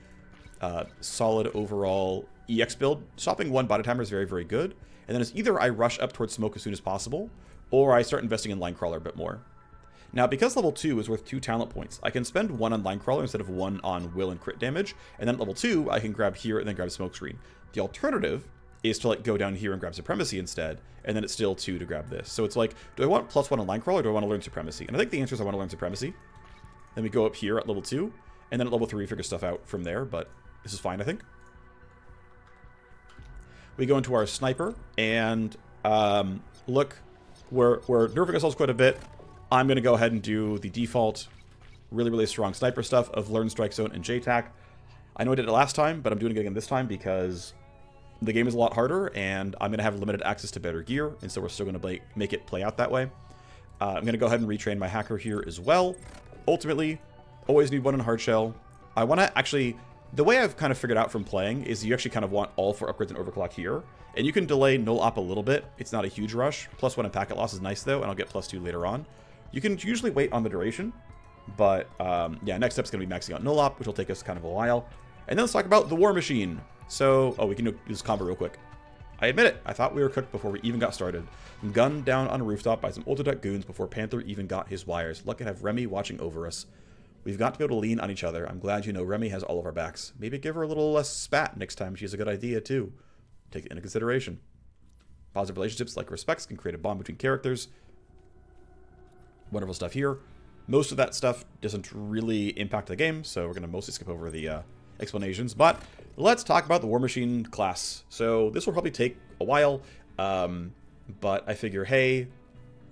solid overall EX build. Stopping one body timer is very, very good. And then it's either I rush up towards smoke as soon as possible, or I start investing in Linecrawler a bit more. Now, because level 2 is worth 2 talent points, I can spend 1 on Linecrawler instead of 1 on Will and Crit damage, and then at level 2, I can grab here and then grab Smokescreen. The alternative is to like go down here and grab Supremacy instead, and then it's still 2 to grab this. So it's like, do I want +1 on Linecrawler, or do I want to learn Supremacy? And I think the answer is I want to learn Supremacy. Then we go up here at level 2, and then at level 3 figure stuff out from there, but this is fine, I think. We go into our Sniper, and look, we're nerfing ourselves quite a bit. I'm going to go ahead and do the default really, really strong sniper stuff of Learn Strike Zone and JTAC. I know I did it last time, but I'm doing it again this time because the game is a lot harder, and I'm going to have limited access to better gear, and so we're still going to make it play out that way. I'm going to go ahead and retrain my hacker here as well. Ultimately, always need 1 in Hardshell. I want to actually... The way I've kind of figured out from playing is you actually kind of want all 4 upgrades and overclock here. And you can delay null op a little bit. It's not a huge rush. +1 in packet loss is nice, though, and I'll get +2 later on. You can usually wait on the duration. But, yeah, next step's going to be maxing out null op, which will take us kind of a while. And then let's talk about the Warmachine. So, we can do this combo real quick. I admit it, I thought we were cooked before we even got started. Gunned down on a rooftop by some Ultratech goons before Panther even got his wires. Lucky to have Remy watching over us. We've got to be able to lean on each other. I'm glad you know Remy has all of our backs. Maybe give her a little less spat next time she has a good idea, too. Take it into consideration. Positive relationships like respects can create a bond between characters. Wonderful stuff here. Most of that stuff doesn't really impact the game, so we're going to mostly skip over the explanations. But let's talk about the Warmachine class. So this will probably take a while, but I figure, hey,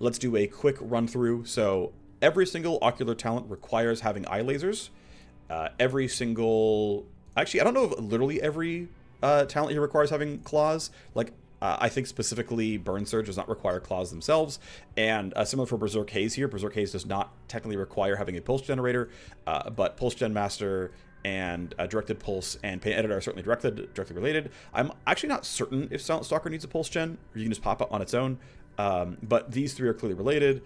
let's do a quick run through. So every single ocular talent requires having eye lasers. Every single... Actually, I don't know if literally every talent here requires having claws. Like, I think specifically Burn Surge does not require claws themselves, and similar for Berserk Haze here. Berserk Haze does not technically require having a pulse generator, but Pulse Gen Master and Directed Pulse and Paint Editor are certainly directly related. I'm actually not certain if Silent Stalker needs a Pulse Gen, or you can just pop it on its own, but these 3 are clearly related.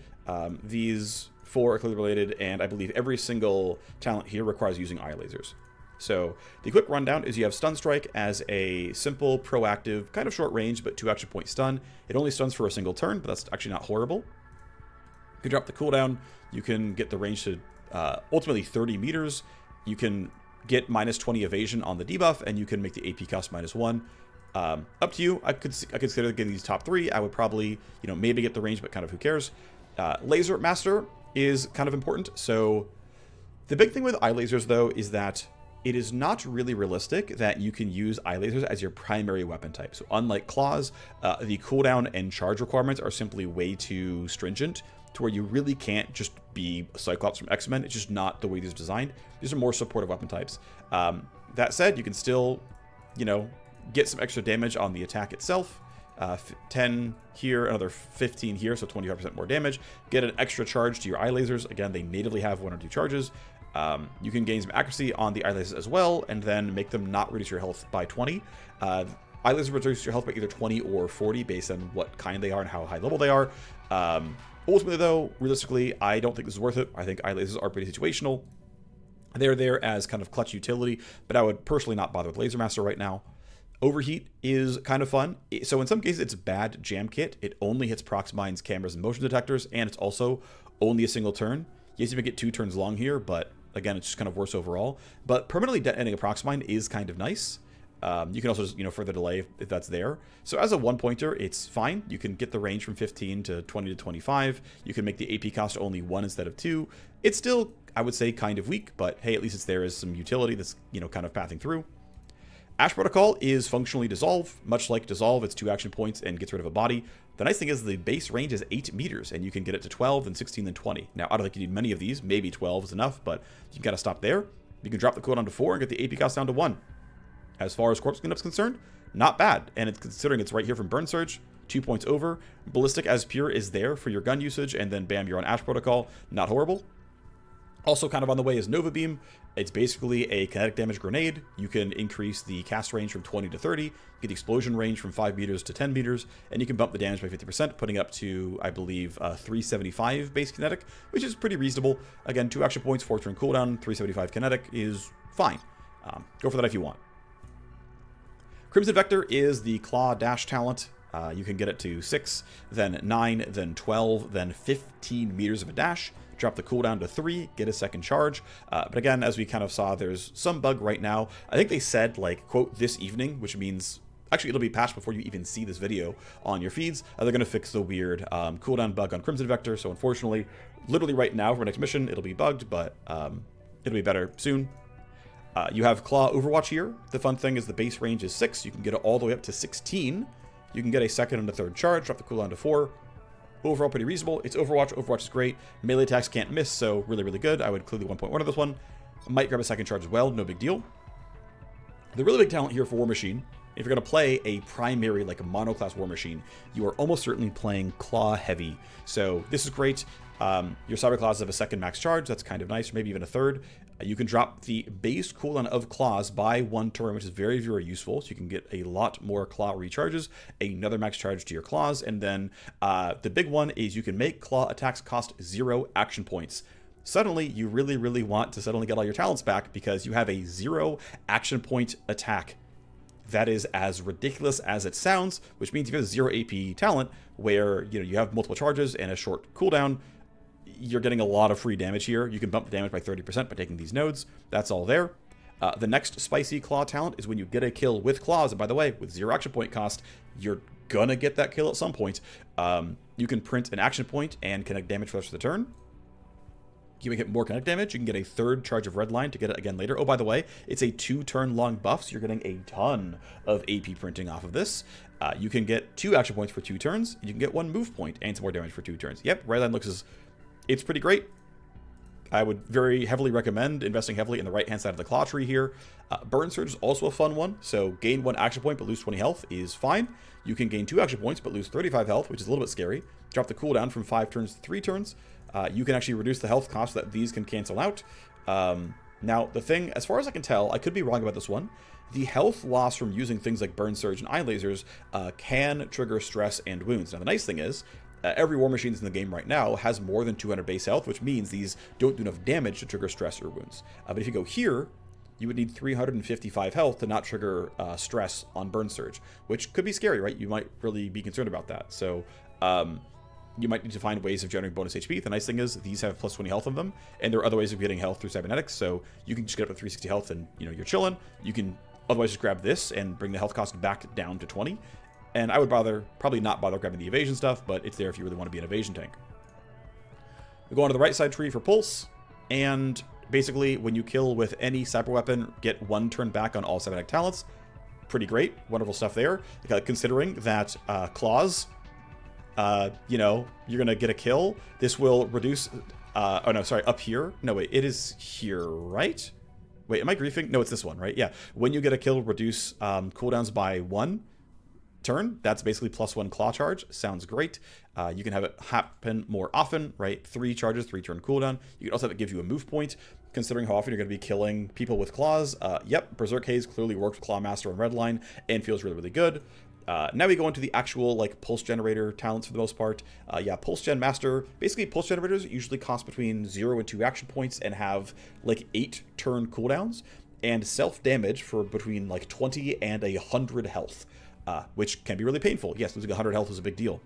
These 4 are clearly related, and I believe every single talent here requires using eye lasers. So the quick rundown is you have Stun Strike as a simple, proactive, kind of short range, but 2 action point stun. It only stuns for a single turn, but that's actually not horrible. You can drop the cooldown. You can get the range to ultimately 30 meters. You can get -20 evasion on the debuff, and you can make the AP cost -1. Up to you. I consider getting these top 3. I would probably, maybe get the range, but kind of who cares. Laser Master is kind of important. So the big thing with eye lasers, though, is that it is not really realistic that you can use eye lasers as your primary weapon type. So unlike claws, the cooldown and charge requirements are simply way too stringent to where you really can't just be Cyclops from X-Men. It's just not the way these are designed. These are more supportive weapon types. That said, you can still, get some extra damage on the attack itself. 10 here, another 15 here, so 25% more damage. Get an extra charge to your eye lasers. Again, they natively have 1 or 2 charges. You can gain some accuracy on the eye lasers as well, and then make them not reduce your health by 20. Eye lasers reduce your health by either 20 or 40 based on what kind they are and how high level they are. Ultimately, though, realistically, I don't think this is worth it. I think eye lasers are pretty situational. They're there as kind of clutch utility, but I would personally not bother with Laser Master right now. Overheat is kind of fun. So in some cases, it's a bad jam kit. It only hits prox mines, cameras, and motion detectors, and it's also only a single turn. Yes, you may get 2 turns long here, but again, it's just kind of worse overall. But permanently detonating a prox mine is kind of nice. You can also just, further delay if that's there. So as a 1-pointer, it's fine. You can get the range from 15 to 20 to 25. You can make the AP cost only 1 instead of 2. It's still, I would say, kind of weak, but hey, at least it's there as some utility that's, kind of pathing through. Ash Protocol is functionally Dissolve. Much like Dissolve, it's 2 action points and gets rid of a body. The nice thing is the base range is 8 meters, and you can get it to 12, then 16, then 20. Now, I don't think you need many of these. Maybe 12 is enough, but you can kind of stop there. You can drop the cooldown to 4 and get the AP cost down to 1. As far as corpse cleanup is concerned, not bad. And it's considering it's right here from Burn Surge, 2 points over. Ballistic as pure is there for your gun usage, and then bam, you're on Ash Protocol. Not horrible. Also kind of on the way is Nova Beam. It's basically a kinetic damage grenade. You can increase the cast range from 20 to 30, get the explosion range from 5 meters to 10 meters, and you can bump the damage by 50%, putting up to, I believe, 375 base kinetic, which is pretty reasonable. Again, 2 action points, 4 turn cooldown, 375 kinetic is fine. Go for that if you want. Crimson Vector is the Claw Dash talent. You can get it to 6, then 9, then 12, then 15 meters of a dash. Drop the cooldown to 3, get a second charge. But again, as we kind of saw, there's some bug right now. I think they said, like, quote, this evening, which means, actually, it'll be patched before you even see this video on your feeds. They're going to fix the weird cooldown bug on Crimson Vector. So unfortunately, literally right now for our next mission, it'll be bugged, but it'll be better soon. You have Claw Overwatch here. The fun thing is the base range is 6. You can get it all the way up to 16. You can get a second and a third charge, drop the cooldown to 4. Overall, pretty reasonable. It's Overwatch. Overwatch is great. Melee attacks can't miss, so really, really good. I would clearly 1.1 of this one. Might grab a second charge as well. No big deal. The really big talent here for Warmachine, if you're going to play a primary, like a monoclass Warmachine, you are almost certainly playing Claw heavy. So this is great. Your Cyber Claws have a second max charge. That's kind of nice, or maybe even a third. You can drop the base cooldown of Claws by 1 turn, which is very, very useful. So you can get a lot more Claw recharges, another max charge to your Claws, and then the big one is you can make Claw attacks cost 0 action points. Suddenly, you really, really want to suddenly get all your talents back because you have a 0 action point attack. That is as ridiculous as it sounds, which means if you have a 0 AP talent where you have multiple charges and a short cooldown, you're getting a lot of free damage here. You can bump the damage by 30% by taking these nodes. That's all there. The next spicy Claw talent is when you get a kill with Claws. And by the way, with 0 action point cost, you're gonna get that kill at some point. You can print an action point and connect damage for the rest of the turn. You can get more kinetic damage. You can get a third charge of red line to get it again later. Oh, by the way, it's a 2-turn long buff, so you're getting a ton of AP printing off of this. You can get 2 action points for 2 turns. You can get 1 move point and some more damage for 2 turns. Yep, red line looks as... it's pretty great. I would very heavily recommend investing heavily in the right-hand side of the claw tree here. Burn Surge is also a fun one, so gain 1 action point but lose 20 health is fine. You can gain 2 action points but lose 35 health, which is a little bit scary. Drop the cooldown from 5 turns to 3 turns. You can actually reduce the health cost so that these can cancel out. Now, the thing, as far as I can tell, I could be wrong about this one, the health loss from using things like Burn Surge and Eye Lasers can trigger stress and wounds. Now, the nice thing is, every Warmachine in the game right now has more than 200 base health, which means these don't do enough damage to trigger stress or wounds. But if you go here, you would need 355 health to not trigger stress on Burn Surge, which could be scary, right? You might really be concerned about that. So, you might need to find ways of generating bonus HP. The nice thing is these have plus 20 health on them, and there are other ways of getting health through cybernetics, so you can just get up to 360 health and, you know, you're chilling. You can otherwise just grab this and bring the health cost back down to 20. And I would probably not bother grabbing the evasion stuff, but it's there if you really want to be an evasion tank. We go on to the right side tree for pulse, and basically when you kill with any cyber weapon, get 1 turn back on all cybernetic talents. Pretty great, wonderful stuff there. Considering that claws, you know, you're gonna get a kill. This will reduce, oh no, sorry, up here. No, wait, it is here, right? Wait, am I griefing? No, it's this one, right? Yeah, when you get a kill, reduce cooldowns by 1 turn. That's basically +1 claw charge. Sounds great. You can have it happen more often, right? 3 charges, 3 turn cooldown. You can also have it give you a move point, considering how often you're going to be killing people with claws. Yep, Berserk Haze clearly worked with Clawmaster on Redline and feels really, really good. Now we go into the actual, like, pulse generator talents for the most part. Yeah, Pulse Gen Master. Basically, pulse generators usually cost between 0 and 2 action points and have, like, 8 turn cooldowns, and self-damage for between, like, 20 and 100 health, which can be really painful. Yes, losing 100 health is a big deal.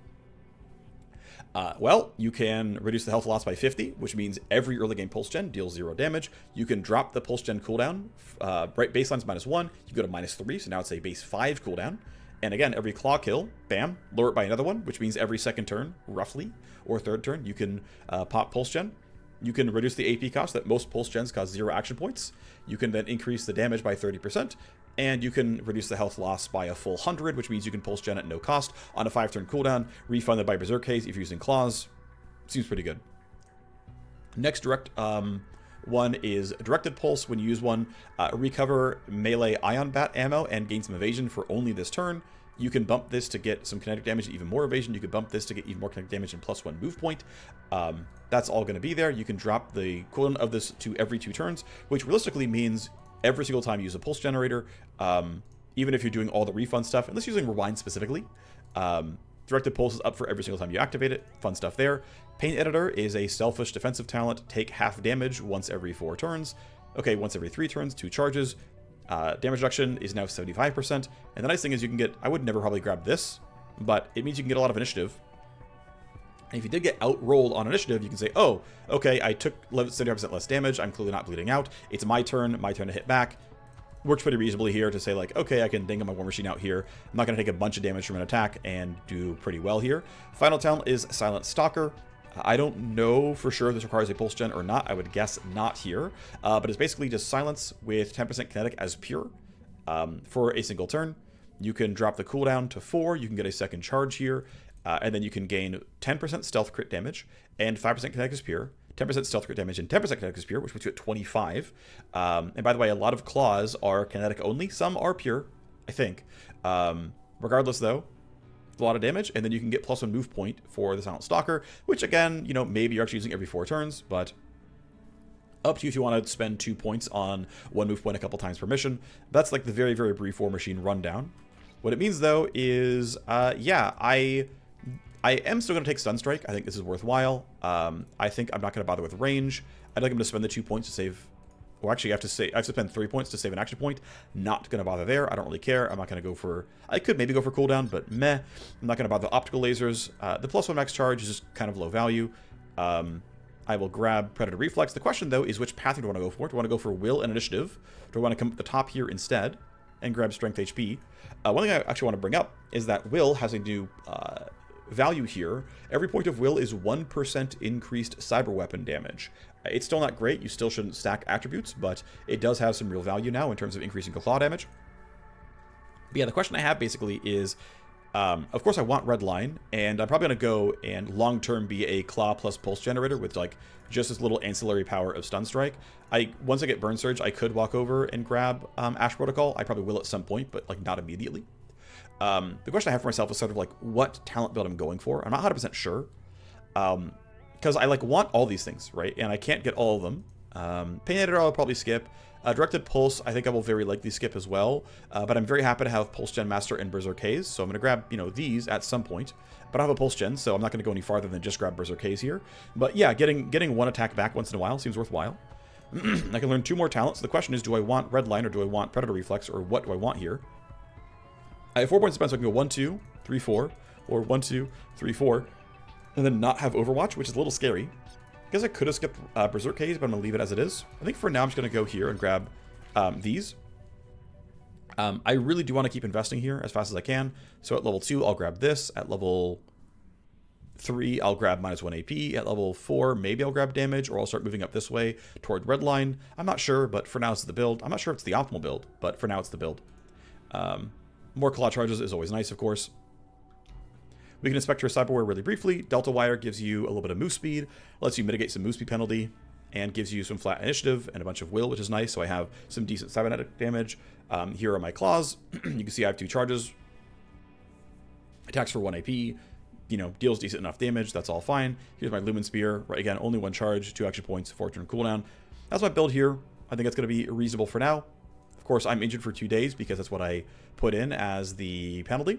Well, you can reduce the health loss by 50, which means every early game pulse gen deals 0 damage. You can drop the pulse gen cooldown. Right, baseline's -1. You go to -3, so now it's a base 5 cooldown. And again, every claw kill, bam, lower it by another one, which means every second turn, roughly, or third turn, you can pop pulse gen. You can reduce the AP cost, that most pulse gens cost 0 action points. You can then increase the damage by 30%, and you can reduce the health loss by a full 100, which means you can pulse gen at no cost on a 5-turn cooldown, refunded by Berserk Haze if you're using claws. Seems pretty good. Next direct one is Directed Pulse. When you use one, recover melee ion bat ammo and gain some evasion for only this turn. You can bump this to get some kinetic damage and even more evasion. You can bump this to get even more kinetic damage and +1 move point. That's all going to be there. You can drop the cooldown of this to every 2 turns, which realistically means every single time you use a pulse generator, even if you're doing all the refund stuff, unless you're using Rewind specifically, Directed Pulse is up for every single time you activate it. Fun stuff there. Pain Editor is a selfish defensive talent. Take half damage once every 4 turns. Okay, once every 3 turns, 2 charges. Damage reduction is now 75%. And the nice thing is you can get, I would never probably grab this, but it means you can get a lot of initiative. And if you did get out-rolled on initiative, you can say, oh, okay, I took 75% less damage. I'm clearly not bleeding out. It's my turn to hit back. Works pretty reasonably here to say, like, okay, I can ding on my Warmachine out here. I'm not going to take a bunch of damage from an attack and do pretty well here. Final talent is Silent Stalker. I don't know for sure if this requires a pulse gen or not. I would guess not here. But it's basically just silence with 10% kinetic as pure for a single turn. You can drop the cooldown to 4. You can get a second charge here. And then you can gain 10% stealth crit damage and 5% kinetic as pure. 10% stealth crit damage and 10% kinetic is pure, which puts you at 25. And by the way, a lot of claws are kinetic only. Some are pure, I think. Regardless, though, a lot of damage. And then you can get +1 move point for the Silent Stalker, which again, you know, maybe you're actually using every 4 turns, but up to you if you want to spend 2 points on 1 move point a couple times per mission. That's like the very, very brief Warmachine rundown. What it means, though, is, yeah, I am still going to take Stun Strike. I think this is worthwhile. I think I'm not going to bother with range. I'd like him to spend the 2 points to save. Or actually, I have to spend 3 points to save an action point. Not going to bother there. I don't really care. I'm not going to go for. I could maybe go for cooldown, but meh. I'm not going to bother with optical lasers. The +1 max charge is just kind of low value. I will grab Predator Reflex. The question, though, is which path do I want to go for? Do I want to go for Will and Initiative? Do I want to come at the top here instead and grab Strength HP? One thing I actually want to bring up is that Will has a new value here. Every point of Will is 1% increased cyber weapon damage. It's still not great. You still shouldn't stack attributes, but it does have some real value now in terms of increasing claw damage. But yeah, the question I have basically is, Of course, I want red line, and I'm probably going to go and long-term be a claw plus pulse generator with like just this little ancillary power of stun strike. Once I get burn surge, I could walk over and grab Ash Protocol. I probably will at some point, but like not immediately. The question I have for myself is sort of like what talent build I'm going for. I'm not 100% sure, because I like want all these things, right? And I can't get all of them. Pain Editor I'll probably skip. Directed Pulse, I think I will very likely skip as well, but I'm very happy to have Pulse Gen Master and Berserk Haze, so I'm going to grab, you know, these at some point. But I have a Pulse Gen, so I'm not going to go any farther than just grab Berserk Haze here. But yeah, getting one attack back once in a while seems worthwhile. I can learn 2 more talents. The question is, do I want Red Line or do I want Predator Reflex, or what do I want here? I have 4 points to spend, so I can go 1, 2, 3, 4, or 1, 2, 3, 4, and then not have Overwatch, which is a little scary. I guess I could have skipped Berserk Haze, but I'm going to leave it as it is. I think for now I'm just going to go here and grab these. I really do want to keep investing here as fast as I can. So at level 2, I'll grab this. At level 3, I'll grab -1 AP. At level 4, maybe I'll grab damage, or I'll start moving up this way toward red line. I'm not sure, but for now it's the build. I'm not sure if it's the optimal build, but for now it's the build. More claw charges is always nice, of course. We can inspect your cyberware really briefly. Delta Wire gives you a little bit of move speed, lets you mitigate some move speed penalty, and gives you some flat initiative and a bunch of will, which is nice. So I have some decent cybernetic damage. Here are my claws. You can see I have 2 charges. Attacks for 1 AP. You know, deals decent enough damage. That's all fine. Here's my Lumen Spear. Right, again, only 1 charge, 2 action points, 4 turn cooldown. That's my build here. I think that's going to be reasonable for now. Of course, I'm injured for 2 days because that's what I put in as the penalty.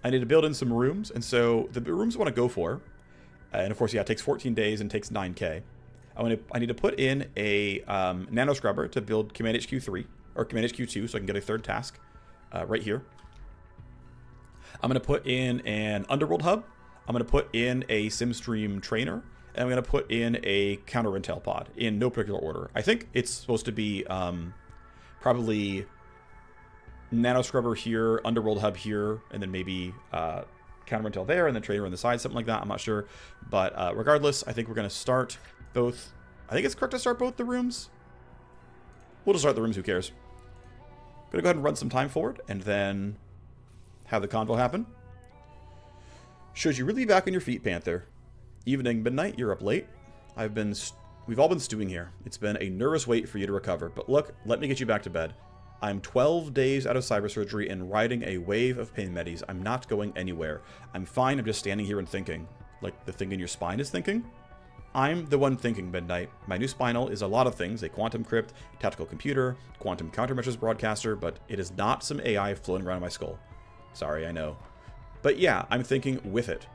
I need to build in some rooms, and so the rooms I want to go for, and of course, yeah, it takes 14 days and takes 9k. I need to put in a nano scrubber to build Command HQ 3 or Command HQ 2, so I can get a 3rd task right here. I'm going to put in an underworld hub. I'm going to put in a SimStream trainer, and I'm going to put in a counter intel pod in no particular order. I think it's supposed to be probably nano scrubber here, underworld hub here, and then maybe counter intel there, and then trainer on the side, something like that. I'm not sure, but regardless, I think we're going to start both. I think it's correct to start both the rooms. We'll just start the rooms. Who cares? Gonna go ahead and run some time forward, and then have the convo happen. Should you really be back on your feet, Panther? Evening, midnight. You're up late. We've all been stewing here. It's been a nervous wait for you to recover, but look, let me get you back to bed. I'm 12 days out of cyber surgery and riding a wave of pain medis. I'm not going anywhere. I'm fine. I'm just standing here and thinking. Like the thing in your spine is thinking? I'm the one thinking, Midnight. My new spinal is a lot of things. A quantum crypt, tactical computer, quantum countermeasures broadcaster, but it is not some AI floating around in my skull. Sorry, I know. But yeah, I'm thinking with it.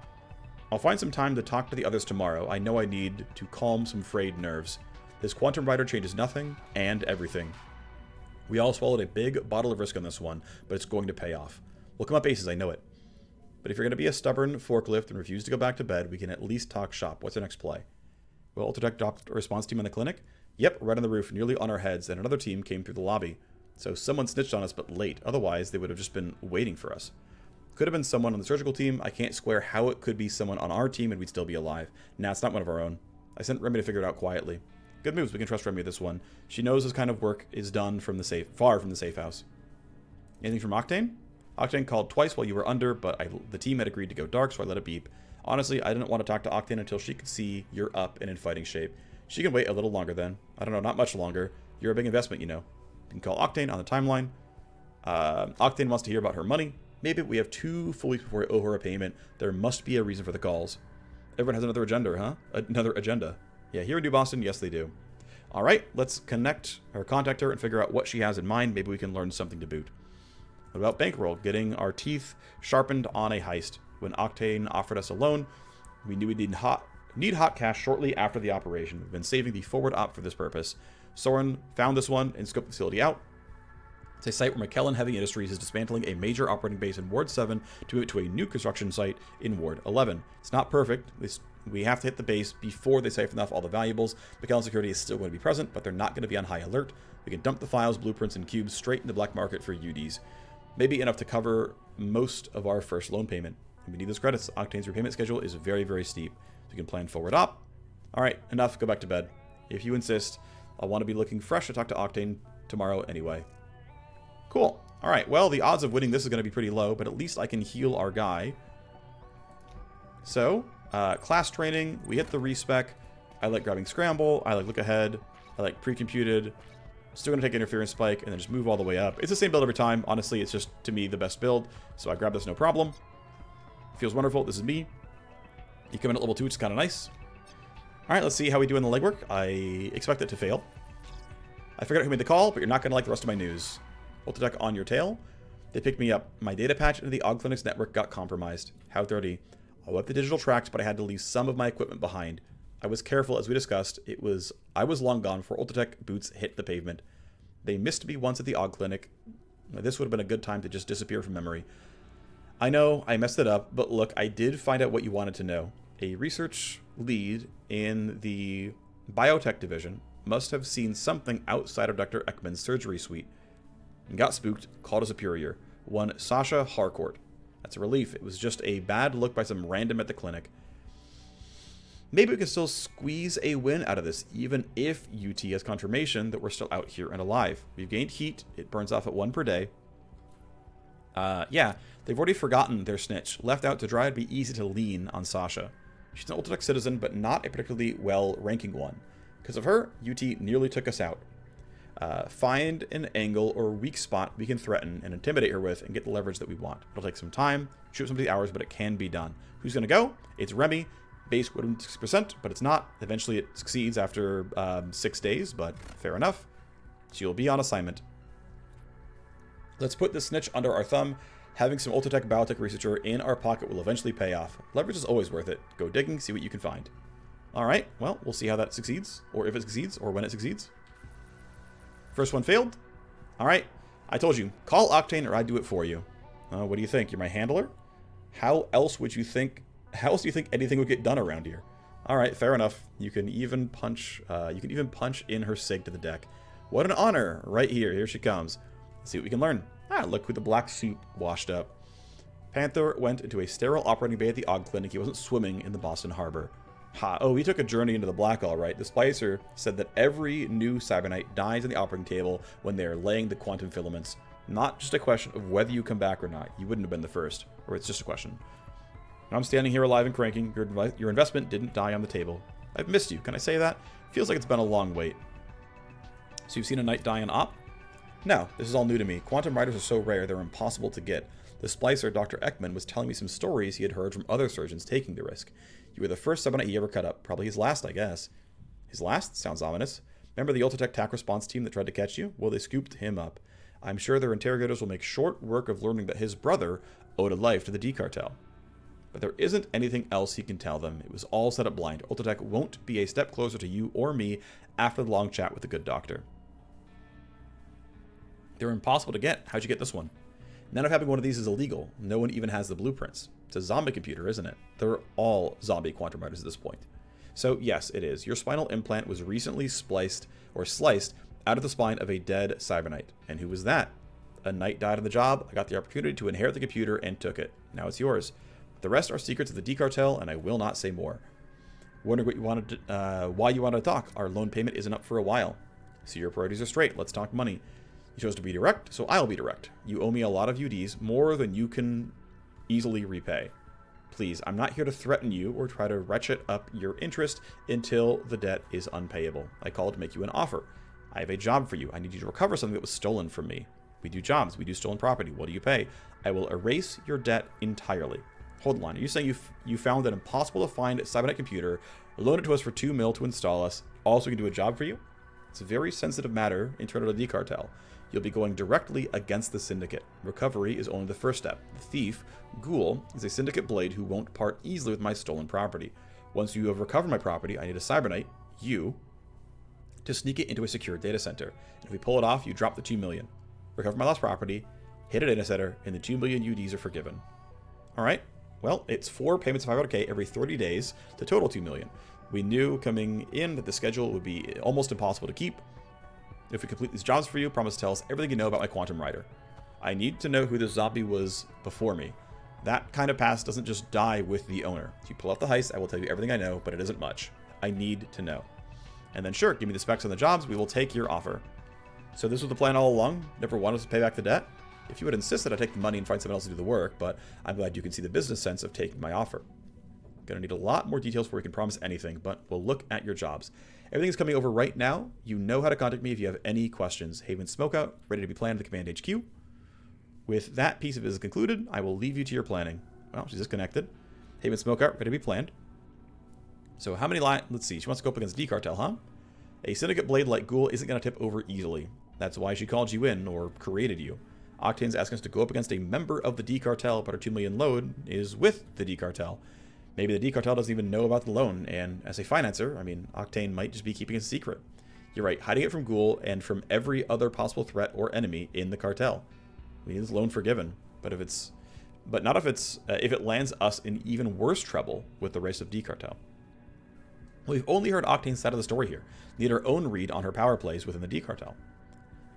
I'll find some time to talk to the others tomorrow. I know I need to calm some frayed nerves. This quantum rider changes nothing and everything. We all swallowed a big bottle of risk on this one, but it's going to pay off. We'll come up aces, I know it. But if you're going to be a stubborn forklift and refuse to go back to bed, we can at least talk shop. What's our next play? Well, Ultratech dropped a response team in the clinic? Yep, right on the roof, nearly on our heads, and another team came through the lobby. So someone snitched on us, but late. Otherwise, they would have just been waiting for us. Could have been someone on the surgical team. I can't square how it could be someone on our team and we'd still be alive. Nah, it's not one of our own. I sent Remy to figure it out quietly. Good moves, we can trust Remy with this one. She knows this kind of work is done from the far from the safe house. Anything from Octane? Octane called twice while you were under, but the team had agreed to go dark, so I let it beep. Honestly, I didn't want to talk to Octane until she could see you're up and in fighting shape. She can wait a little longer then. I don't know, not much longer. You're a big investment, you know. You can call Octane on the timeline. Octane wants to hear about her money. Maybe we have 2 full weeks before we owe her a payment. There must be a reason for the calls. Everyone has another agenda, huh? Another agenda. Yeah, here in New Boston, yes they do. Alright, let's connect or contact her and figure out what she has in mind. Maybe we can learn something to boot. What about bankroll? Getting our teeth sharpened on a heist. When Octane offered us a loan, we knew we'd need hot cash shortly after the operation. We've been saving the forward op for this purpose. Soren found this one and scoped the facility out. It's a site where McKellen Heavy Industries is dismantling a major operating base in Ward 7 to move it to a new construction site in Ward 11. It's not perfect. We have to hit the base before they siphon off all the valuables. McKellen Security is still going to be present, but they're not going to be on high alert. We can dump the files, blueprints, and cubes straight in the black market for UDs. Maybe enough to cover most of our first loan payment. And we need those credits. Octane's repayment schedule is very, very steep. So we can plan forward op. Alright, enough. Go back to bed. If you insist, I'll want to be looking fresh to talk to Octane tomorrow anyway. Cool. Alright, well, the odds of winning this is going to be pretty low, but at least I can heal our guy. So, class training, we hit the respec. I like grabbing scramble, I like look ahead, I like pre-computed. Still going to take interference spike and then just move all the way up. It's the same build every time. Honestly, it's just, to me, the best build. So I grab this no problem. Feels wonderful. This is me. You come in at level 2, which is kind of nice. Alright, let's see how we do in the legwork. I expect it to fail. I figured out who made the call, but you're not going to like the rest of my news. Ultratech on your tail. They picked me up. My data patch into the Og Clinic's network got compromised. How dirty. I wiped the digital tracks, but I had to leave some of my equipment behind. I was careful, as we discussed. I was long gone before Ultratech boots hit the pavement. They missed me once at the Og Clinic. This would have been a good time to just disappear from memory. I know, I messed it up, but look, I did find out what you wanted to know. A research lead in the biotech division must have seen something outside of Dr. Ekman's surgery suite and got spooked, called a superior, one Sasha Harcourt. That's a relief. It was just a bad look by some random at the clinic. Maybe we can still squeeze a win out of this, even if UT has confirmation that we're still out here and alive. We've gained heat. It burns off at 1 per day. Yeah, they've already forgotten their snitch. Left out to dry, it'd be easy to lean on Sasha. She's an Ultratech citizen, but not a particularly well-ranking one. Because of her, UT nearly took us out. Find an angle or weak spot we can threaten and intimidate her with and get the leverage that we want. It'll take some time, shoot some of the hours, but it can be done. Who's going to go? It's Remy. Base would have been 6%, but it's not. Eventually it succeeds after 6 days, but fair enough. She'll be on assignment. Let's put this snitch under our thumb. Having some Ultratech biotech researcher in our pocket will eventually pay off. Leverage is always worth it. Go digging, see what you can find. Alright, well, we'll see how that succeeds, or if it succeeds, or when it succeeds. First one failed. Alright, I told you, call Octane or I do it for you. What do you think? You're my handler? How else do you think anything would get done around here? Alright, fair enough. You can even punch in her sig to the deck. What an honor! Right here. Here she comes. Let's see what we can learn. Look who the black suit washed up. Panther went into a sterile operating bay at the Og Clinic. He wasn't swimming in the Boston Harbor. Oh, he took a journey into the black, all right. The Splicer said that every new Cybernite dies on the operating table when they are laying the quantum filaments. Not just a question of whether you come back or not. You wouldn't have been the first. Or it's just a question. I'm standing here alive and cranking. Your investment didn't die on the table. I've missed you. Can I say that? Feels like it's been a long wait. So you've seen a knight die on op? No, this is all new to me. Quantum riders are so rare, they're impossible to get. The splicer, Dr. Ekman, was telling me some stories he had heard from other surgeons taking the risk. You were the first Cybernite he ever cut up. Probably his last, I guess. His last? Sounds ominous. Remember the Ultratech TAC response team that tried to catch you? Well, they scooped him up. I'm sure their interrogators will make short work of learning that his brother owed a life to the D cartel. But there isn't anything else he can tell them. It was all set up blind. Ultratech won't be a step closer to you or me after the long chat with the good doctor. They're impossible to get. How'd you get this one? None of having one of these is illegal. No one even has the blueprints. It's a zombie computer, isn't it? They're all zombie quantum riders at this point. So yes, it is. Your spinal implant was recently sliced out of the spine of a dead Cybernite. And who was that? A knight died on the job. I got the opportunity to inherit the computer and took it. Now it's yours. The rest are secrets of the D cartel, and I will not say more. Wondering why you wanted to talk. Our loan payment isn't up for a while. So your priorities are straight. Let's talk money. You chose to be direct, so I'll be direct. You owe me a lot of UDs, more than you can easily repay. Please, I'm not here to threaten you or try to ratchet up your interest until the debt is unpayable. I called to make you an offer. I have a job for you. I need you to recover something that was stolen from me. We do jobs. We do stolen property. What do you pay? I will erase your debt entirely. Hold on. Are you saying you found an impossible to find Cybernite computer, loaned it to us for $2 million to install us, also we can do a job for you? It's a very sensitive matter internal to the D cartel. You'll be going directly against the syndicate. Recovery is only the first step. The thief, Ghoul, is a syndicate blade who won't part easily with my stolen property. Once you have recovered my property, I need a Cybernite, you, to sneak it into a secure data center. If we pull it off, you drop the $2 million. Recover my lost property, hit a data center, and the $2 million UDs are forgiven. Alright, well, it's 4 payments of 500k every 30 days to total $2 million. We knew coming in that the schedule would be almost impossible to keep. If we complete these jobs for you, promise to tell us everything you know about my quantum rider. I need to know who the zombie was before me. That kind of past doesn't just die with the owner. If you pull off the heist, I will tell you everything I know, but it isn't much. I need to know. And then sure, give me the specs on the jobs, we will take your offer. So this was the plan all along? Never wanted us to pay back the debt? If you would insist that I take the money and find someone else to do the work, but I'm glad you can see the business sense of taking my offer. Gonna need a lot more details before we can promise anything, but we'll look at your jobs. Everything's coming over right now. You know how to contact me if you have any questions. Haven Smokeout, ready to be planned at the Command HQ. With that piece of business concluded, I will leave you to your planning. Well, she's disconnected. Haven Smokeout, ready to be planned. So how many let's see, she wants to go up against D-Cartel, huh? A Syndicate Blade like Ghoul isn't going to tip over easily. That's why she called you in, or created you. Octane's asking us to go up against a member of the D-Cartel, but our 2 million load is with the D-Cartel. Maybe the D-Cartel doesn't even know about the loan, and as a financer, I mean, Octane might just be keeping it a secret. You're right, hiding it from Ghoul and from every other possible threat or enemy in the cartel. We need this loan forgiven, but if it lands us in even worse trouble with the race of D-Cartel. We've only heard Octane's side of the story here. Need our own read on her power plays within the D-Cartel.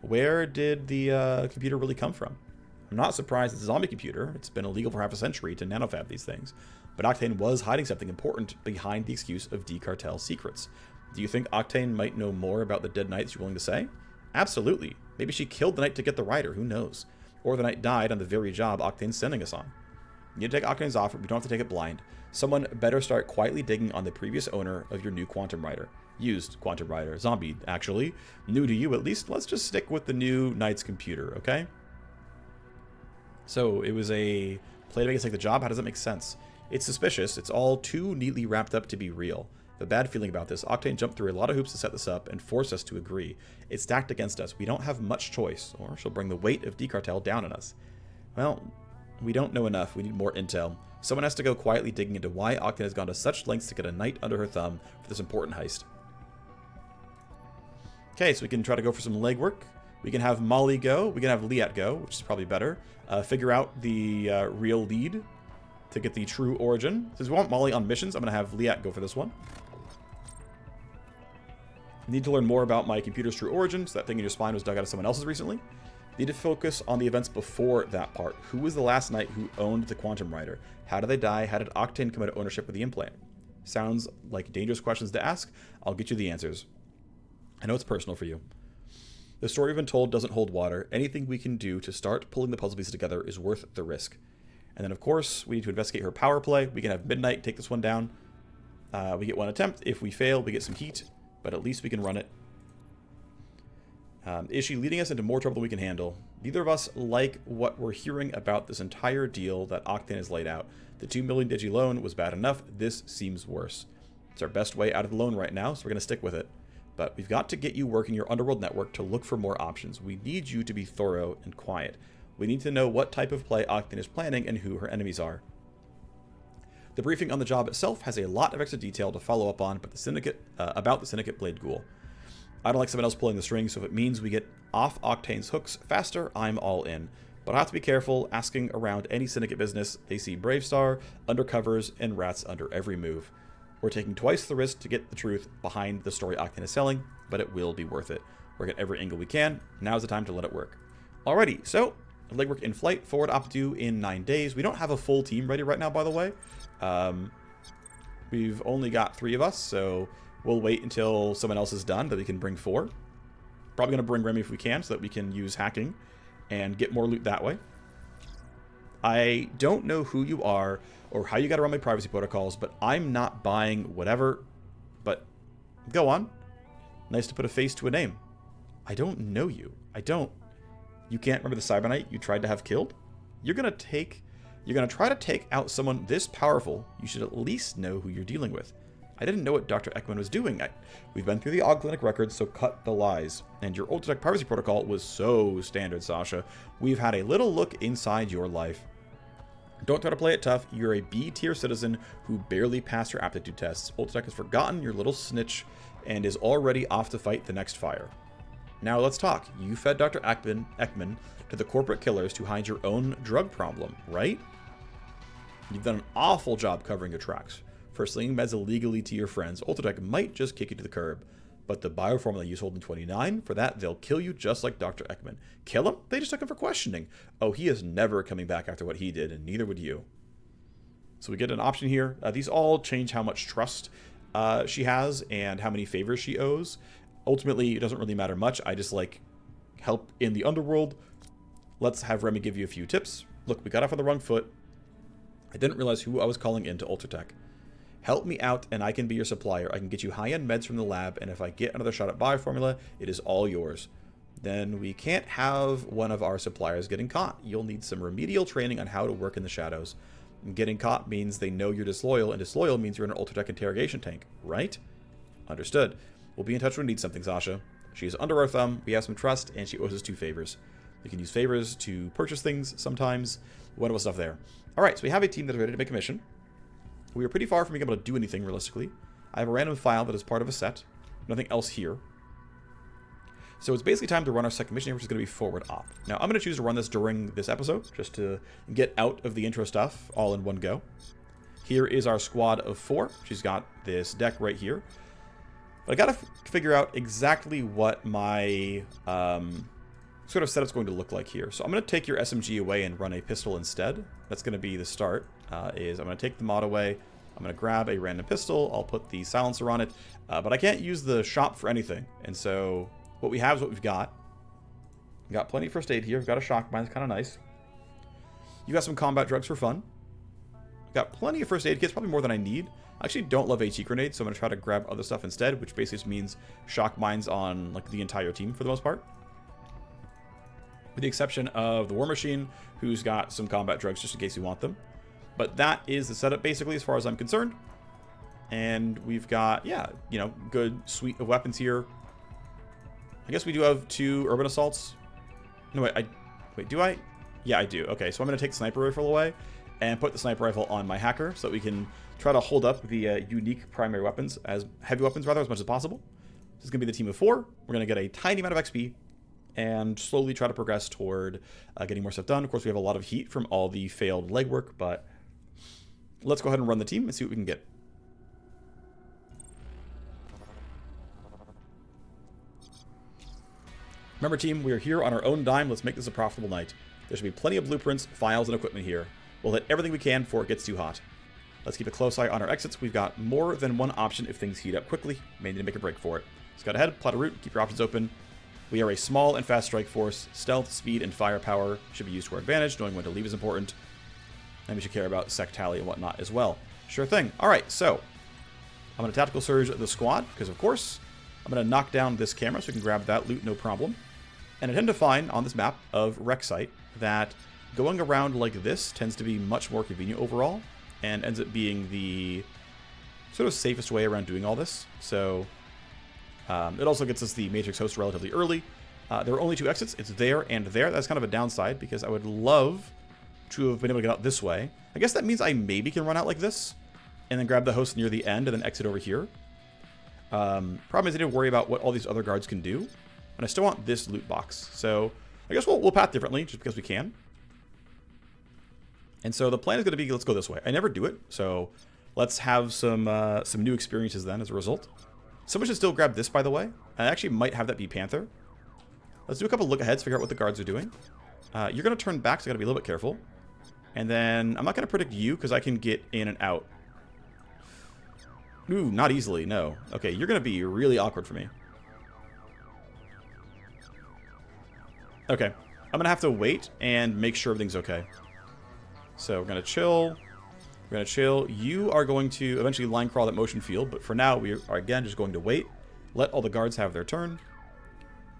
Where did the computer really come from? I'm not surprised it's a zombie computer. It's been illegal for half a century to nanofab these things. But Octane was hiding something important behind the excuse of D-Cartel secrets. Do you think Octane might know more about the dead knights you're willing to say? Absolutely. Maybe she killed the knight to get the rider, who knows? Or the knight died on the very job Octane's sending us on. You need to take Octane's offer, we don't have to take it blind. Someone better start quietly digging on the previous owner of your new Quantum Rider. Used Quantum Rider. Zombie, actually. New to you, at least. Let's just stick with the new knight's computer, okay? So, it was a play to make us take the job? How does that make sense? It's suspicious. It's all too neatly wrapped up to be real. The bad feeling about this, Octane jumped through a lot of hoops to set this up and force us to agree. It's stacked against us. We don't have much choice, or she'll bring the weight of D-Cartel down on us. Well, we don't know enough. We need more intel. Someone has to go quietly digging into why Octane has gone to such lengths to get a knight under her thumb for this important heist. Okay, so we can try to go for some legwork. We can have Molly go. We can have Liat go, which is probably better. Figure out the real lead to get the true origin. Since we want Molly on missions, I'm going to have Liat go for this one. Need to learn more about my computer's true origin, so that thing in your spine was dug out of someone else's recently. Need to focus on the events before that part. Who was the last knight who owned the Quantum Rider? How did they die? How did Octane come into ownership of the implant? Sounds like dangerous questions to ask. I'll get you the answers. I know it's personal for you. The story we've been told doesn't hold water. Anything we can do to start pulling the puzzle pieces together is worth the risk. And then, of course, we need to investigate her power play. We can have Midnight take this one down. We get one attempt. If we fail, we get some heat, but at least we can run it. Is she leading us into more trouble than we can handle? Neither of us like what we're hearing about this entire deal that Octane has laid out. The 2 million digi loan was bad enough. This seems worse. It's our best way out of the loan right now, so we're going to stick with it. But we've got to get you working your underworld network to look for more options. We need you to be thorough and quiet. We need to know what type of play Octane is planning and who her enemies are. The briefing on the job itself has a lot of extra detail to follow up on, but about the Syndicate Blade Ghoul. I don't like someone else pulling the strings, so if it means we get off Octane's hooks faster, I'm all in. But I have to be careful asking around any Syndicate business. They see Bravestar, undercovers, and rats under every move. We're taking twice the risk to get the truth behind the story Octane is selling, but it will be worth it. We're at every angle we can. Now's the time to let it work. Alrighty, so legwork in flight, forward op due in 9 days. We don't have a full team ready right now, by the way. We've only got 3 of us, so we'll wait until someone else is done that we can bring 4. Probably going to bring Remy if we can, so that we can use hacking and get more loot that way. I don't know who you are or how you got around my privacy protocols, but I'm not buying whatever. But go on. Nice to put a face to a name. I don't know you. I don't. You can't remember the Cyber Knight you tried to have killed? You're going to try to take out someone this powerful. You should at least know who you're dealing with. I didn't know what Dr. Ekman was doing. We've been through the Og Clinic records, so cut the lies. And your Ultratech privacy protocol was so standard, Sasha. We've had a little look inside your life. Don't try to play it tough. You're a B-tier citizen who barely passed your aptitude tests. Ultratech has forgotten your little snitch and is already off to fight the next fire. Now let's talk. You fed Dr. Ekman to the corporate killers to hide your own drug problem, right? You've done an awful job covering your tracks. For slinging meds illegally to your friends, Ultratech might just kick you to the curb. But the bioformula you sold in 29, for that, they'll kill you just like Dr. Ekman. Kill him? They just took him for questioning. Oh, he is never coming back after what he did, and neither would you. So we get an option here. These all change how much trust she has and how many favors she owes. Ultimately, it doesn't really matter much. I just like help in the underworld. let's have Remy give you a few tips. Look, we got off on the wrong foot. I didn't realize who I was calling in to Ultratech. Help me out and I can be your supplier. I can get you high-end meds from the lab, and if I get another shot at bioformula, it is all yours. Then we can't have one of our suppliers getting caught. You'll need some remedial training on how to work in the shadows. And getting caught means they know you're disloyal, and disloyal means you're in an Ultratech interrogation tank, right? Understood. We'll be in touch when we need something, Sasha. She is under our thumb, we have some trust, and she owes us 2 favors. We can use favors to purchase things sometimes. Wonderful stuff there. Alright, so we have a team that is ready to make a mission. We are pretty far from being able to do anything, realistically. I have a random file that is part of a set. Nothing else here. So it's basically time to run our second mission here, which is going to be forward op. Now, I'm going to choose to run this during this episode, just to get out of the intro stuff all in one go. Here is our squad of 4. She's got this deck right here. But I got to figure out exactly what my sort of setup's going to look like here. So I'm going to take your SMG away and run a pistol instead. That's going to be the start. I'm going to take the mod away. I'm going to grab a random pistol. I'll put the silencer on it. But I can't use the shop for anything. And so what we have is what we've got. We've got plenty of first aid here. We've got a shock mine. It's kind of nice. You got some combat drugs for fun. We've got plenty of first aid kits, probably more than I need. I actually don't love HE grenades, so I'm going to try to grab other stuff instead, which basically just means shock mines on like the entire team for the most part. With the exception of the Warmachine, who's got some combat drugs just in case you want them. But that is the setup basically as far as I'm concerned. And we've got, yeah, you know, good suite of weapons here. I guess we do have 2 urban assaults. No, wait, do I? Yeah, I do. Okay, so I'm going to take the sniper rifle away and put the sniper rifle on my hacker so that we can try to hold up the unique primary weapons, as heavy weapons rather, as much as possible. This is going to be the team of 4. We're going to get a tiny amount of XP and slowly try to progress toward getting more stuff done. Of course, we have a lot of heat from all the failed legwork, but let's go ahead and run the team and see what we can get. Remember, team, we are here on our own dime. Let's make this a profitable night. There should be plenty of blueprints, files, and equipment here. We'll hit everything we can before it gets too hot. Let's keep a close eye on our exits. We've got more than one option if things heat up quickly. May need to make a break for it. Scout ahead, plot a route, keep your options open. We are a small and fast strike force. Stealth, speed, and firepower should be used to our advantage. Knowing when to leave is important. And we should care about sec tally and whatnot as well. Sure thing. Alright, so I'm going to tactical surge the squad, because of course I'm going to knock down this camera so we can grab that loot, no problem. And I tend to find on this map of Wreck Site that going around like this tends to be much more convenient overall, and ends up being the sort of safest way around doing all this. So it also gets us the Matrix host relatively early. There are only 2 exits. It's there and there. That's kind of a downside because I would love to have been able to get out this way. I guess that means I maybe can run out like this and then grab the host near the end and then exit over here. Problem is I didn't worry about what all these other guards can do. And I still want this loot box. So I guess we'll path differently just because we can. And so the plan is going to be, let's go this way. I never do it, so let's have some new experiences then as a result. Someone should still grab this, by the way. I actually might have that be Panther. Let's do a couple look aheads, figure out what the guards are doing. You're going to turn back, so I got to be a little bit careful. And then I'm not going to predict you because I can get in and out. Ooh, not easily, no. Okay, you're going to be really awkward for me. Okay, I'm going to have to wait and make sure everything's okay. So we're going to chill. We're going to chill. You are going to eventually line crawl that motion field, but for now we are again just going to wait. Let all the guards have their turn.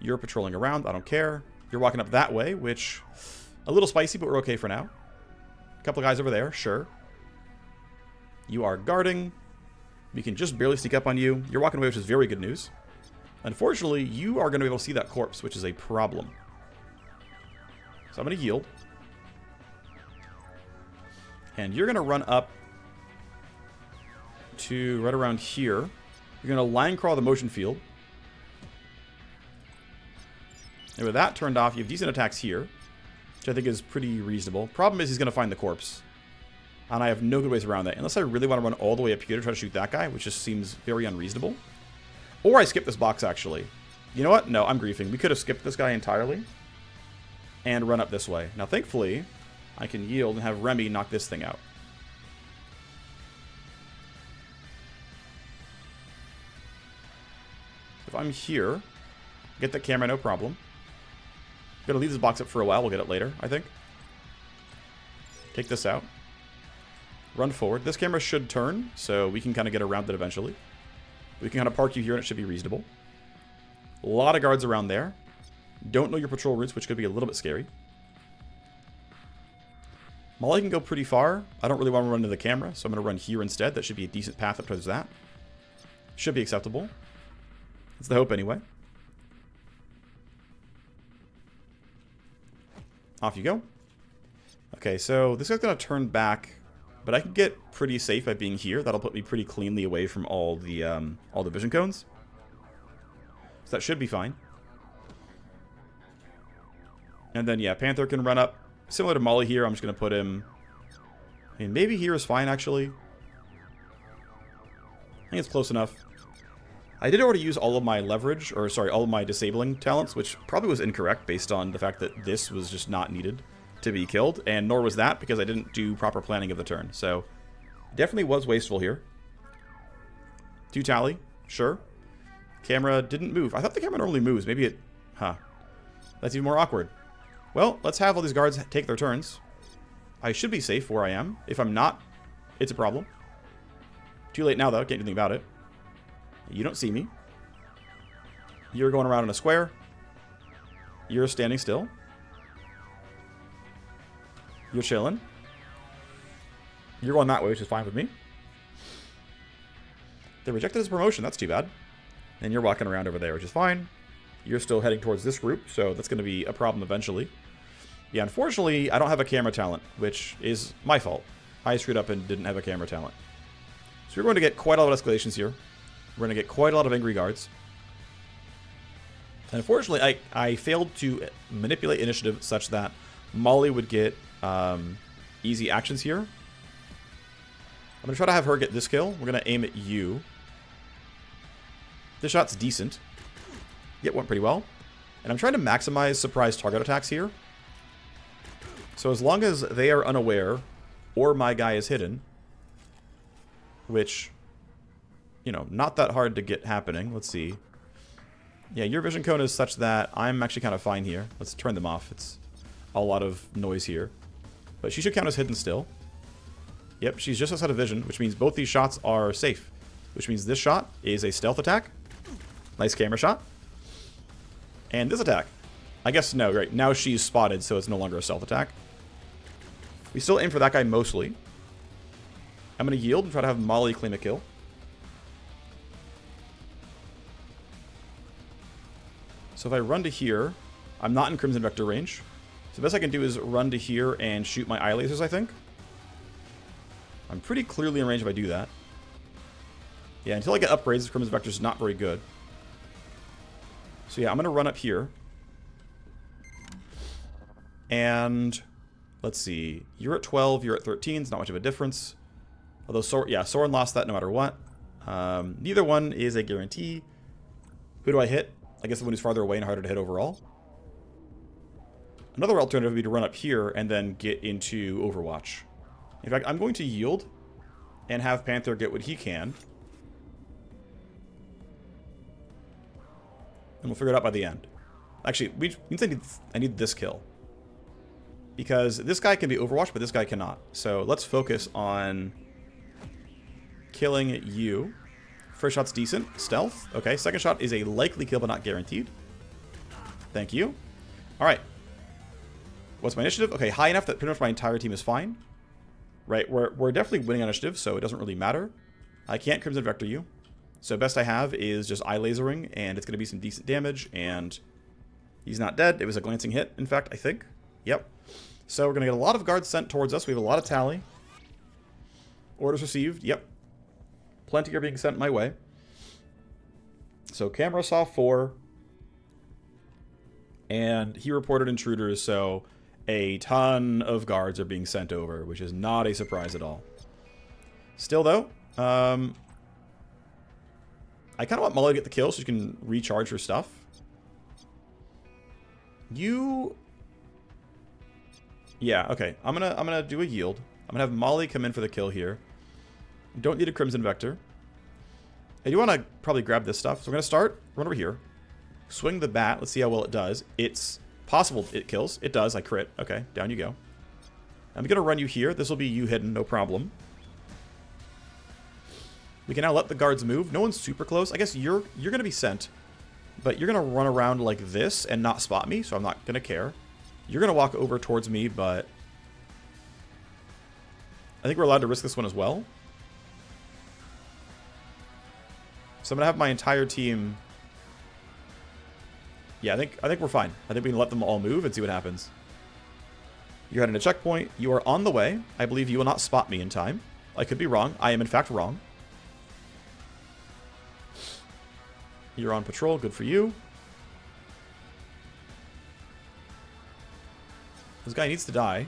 You're patrolling around. I don't care. You're walking up that way, which a little spicy, but we're okay for now. A couple of guys over there, sure. You are guarding. We can just barely sneak up on you. You're walking away, which is very good news. Unfortunately, you are going to be able to see that corpse, which is a problem. So I'm going to yield. And you're going to run up to right around here. You're going to line crawl the motion field. And with that turned off, you have decent attacks here, which I think is pretty reasonable. Problem is he's going to find the corpse. And I have no good ways around that. Unless I really want to run all the way up here to try to shoot that guy, which just seems very unreasonable. Or I skip this box, actually. You know what? No, I'm griefing. We could have skipped this guy entirely and run up this way. Now, thankfully, I can yield and have Remy knock this thing out. If I'm here, get that camera, no problem. Gonna leave this box up for a while. We'll get it later, I think. Take this out. Run forward. This camera should turn, so we can kind of get around it eventually. We can kind of park you here, and it should be reasonable. A lot of guards around there. Don't know your patrol routes, which could be a little bit scary. Molly can go pretty far. I don't really want to run into the camera, so I'm going to run here instead. That should be a decent path up towards that. Should be acceptable. It's the hope anyway. Off you go. Okay, so this guy's going to turn back, but I can get pretty safe by being here. That'll put me pretty cleanly away from all the vision cones. So that should be fine. And then, yeah, Panther can run up. Similar to Molly here, I'm just going to put him... I mean, maybe here is fine, actually. I think it's close enough. I did already use all of my leverage, or sorry, all of my disabling talents, which probably was incorrect based on the fact that this was just not needed to be killed, and nor was that because I didn't do proper planning of the turn. So, definitely was wasteful here. 2 tally, sure. Camera didn't move. I thought the camera normally moves. Maybe it... Huh. That's even more awkward. Well, let's have all these guards take their turns. I should be safe where I am. If I'm not, it's a problem. Too late now, though. Can't do anything about it. You don't see me. You're going around in a square. You're standing still. You're chilling. You're going that way, which is fine with me. They rejected his promotion. That's too bad. And you're walking around over there, which is fine. You're still heading towards this group, so that's going to be a problem eventually. Yeah, unfortunately, I don't have a camera talent, which is my fault. I screwed up and didn't have a camera talent. So we're going to get quite a lot of escalations here. We're going to get quite a lot of angry guards. And unfortunately, I failed to manipulate initiative such that Molly would get easy actions here. I'm going to try to have her get this kill. We're going to aim at you. This shot's decent. Yep, went pretty well. And I'm trying to maximize surprise target attacks here. So as long as they are unaware, or my guy is hidden, which, you know, not that hard to get happening. Let's see. Yeah, your vision cone is such that I'm actually kind of fine here. Let's turn them off. It's a lot of noise here. But she should count as hidden still. Yep, she's just outside of vision, which means both these shots are safe. Which means this shot is a stealth attack. Nice camera shot. And this attack. I guess, no, right. Now she's spotted, so it's no longer a stealth attack. We still aim for that guy mostly. I'm going to yield and try to have Molly claim a kill. So if I run to here, I'm not in Crimson Vector range. So the best I can do is run to here and shoot my eye lasers, I think. I'm pretty clearly in range if I do that. Yeah, until I get upgrades, Crimson Vector is not very good. So yeah, I'm going to run up here. And let's see. You're at 12, you're at 13. It's not much of a difference. Although, Soren lost that no matter what. Neither one is a guarantee. Who do I hit? I guess the one who's farther away and harder to hit overall. Another alternative would be to run up here and then get into Overwatch. In fact, I'm going to yield and have Panther get what he can. And we'll figure it out by the end. Actually, I need this kill. Because this guy can be Overwatch, but this guy cannot. So let's focus on killing you. First shot's decent. Stealth. Okay, second shot is a likely kill, but not guaranteed. Thank you. Alright. What's my initiative? Okay, high enough that pretty much my entire team is fine. Right, we're definitely winning on initiative, so it doesn't really matter. I can't Crimson Vector you. So best I have is just eye lasering, and it's going to be some decent damage, and he's not dead. It was a glancing hit, in fact, I think. Yep. So we're going to get a lot of guards sent towards us. We have a lot of tally. Orders received. Yep. Plenty are being sent my way. So camera saw 4. And he reported intruders, so a ton of guards are being sent over, which is not a surprise at all. Still, though, I kind of want Molly to get the kill so she can recharge her stuff. Yeah, okay. I'm gonna do a yield. I'm gonna have Molly come in for the kill here. Don't need a Crimson Vector. I do want to probably grab this stuff. So we're gonna run over here. Swing the bat. Let's see how well it does. It's Possible it kills. It does. I crit. Okay, down you go. I'm going to run you here. This will be you hidden, no problem. We can now let the guards move. No one's super close. I guess you're going to be sent. But you're going to run around like this and not spot me, so I'm not going to care. You're going to walk over towards me, but I think we're allowed to risk this one as well. So I'm going to have my entire team... Yeah, I think we're fine. I think we can let them all move and see what happens. You're heading to checkpoint. You are on the way. I believe you will not spot me in time. I could be wrong. I am, in fact, wrong. You're on patrol. Good for you. This guy needs to die.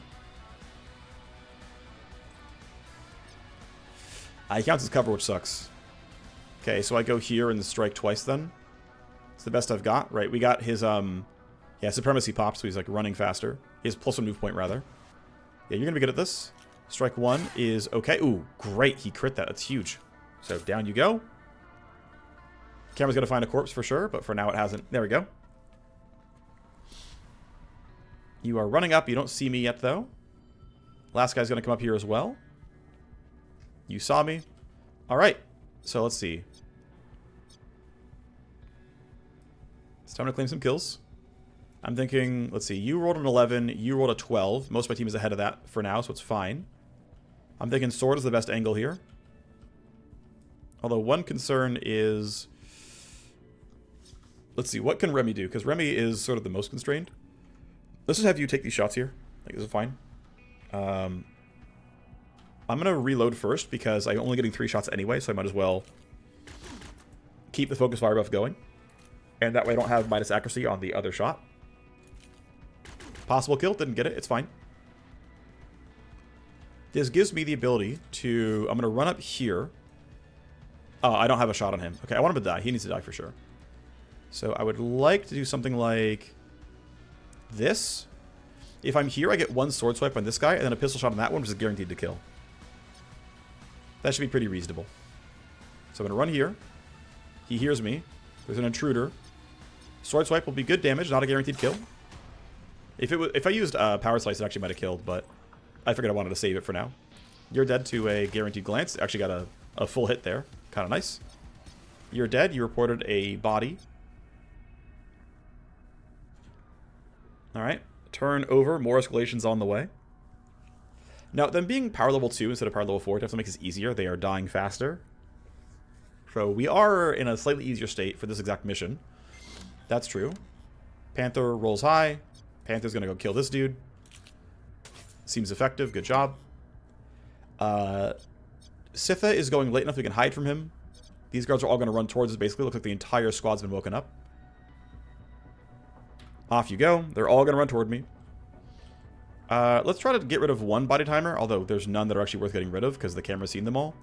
He counts as cover, which sucks. Okay, so I go here and strike twice then. It's the best I've got. Right, we got his, yeah, supremacy pops, so he's, like, running faster. He has +1 move point, rather. Yeah, you're gonna be good at this. Strike 1 is okay. Ooh, great. He crit that. That's huge. So, down you go. Camera's gonna find a corpse for sure, but for now it hasn't. There we go. You are running up. You don't see me yet, though. Last guy's gonna come up here as well. You saw me. All right. So, let's see. It's time to claim some kills. I'm thinking, let's see, you rolled an 11, you rolled a 12. Most of my team is ahead of that for now, so it's fine. I'm thinking sword is the best angle here. Although one concern is... Let's see, what can Remy do? Because Remy is sort of the most constrained. Let's just have you take these shots here. I think this is fine. I'm going to reload first because I'm only getting 3 shots anyway, so I might as well keep the focus fire buff going. And that way I don't have minus accuracy on the other shot. Possible kill, didn't get it, it's fine. This gives me the ability to... I'm going to run up here. Oh, I don't have a shot on him. Okay, I want him to die. He needs to die for sure. So I would like to do something like this. If I'm here, I get 1 sword swipe on this guy, and then a pistol shot on that one, which is guaranteed to kill. That should be pretty reasonable. So I'm going to run here. He hears me. There's an intruder. Sword swipe will be good damage, not a guaranteed kill. If I used power slice, it actually might have killed, but I figured I wanted to save it for now. You're dead to a guaranteed glance. Actually got a full hit there. Kind of nice. You're dead. You reported a body. Alright. Turn over. More escalations on the way. Now, them being power level 2 instead of power level 4 definitely makes this easier. They are dying faster. So we are in a slightly easier state for this exact mission. That's true. Panther rolls high. Panther's going to go kill this dude. Seems effective. Good job. Sitha is going late enough we can hide from him. These guards are all going to run towards us, basically. Looks like the entire squad's been woken up. Off you go. They're all going to run toward me. Let's try to get rid of 1 body timer, although there's none that are actually worth getting rid of because the camera's seen them all.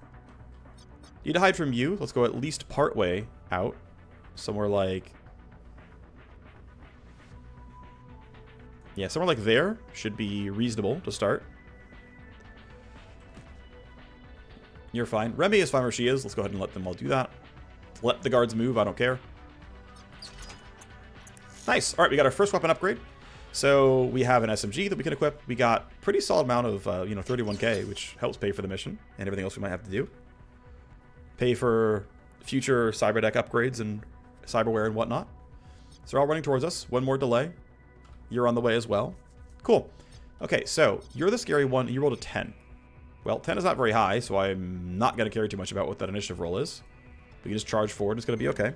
Need to hide from you. Let's go at least part way out. Somewhere like... Yeah, somewhere like there should be reasonable to start. You're fine. Remy is fine where she is. Let's go ahead and let them all do that. Let the guards move. I don't care. Nice. All right, we got our first weapon upgrade. So we have an SMG that we can equip. We got pretty solid amount of, 31k, which helps pay for the mission and everything else we might have to do. Pay for future cyberdeck upgrades and cyberware and whatnot. So they're all running towards us. 1 more delay. You're on the way as well. Cool. Okay, so you're the scary one. You rolled a 10. Well, 10 is not very high, so I'm not going to care too much about what that initiative roll is. We can just charge forward. It's going to be okay.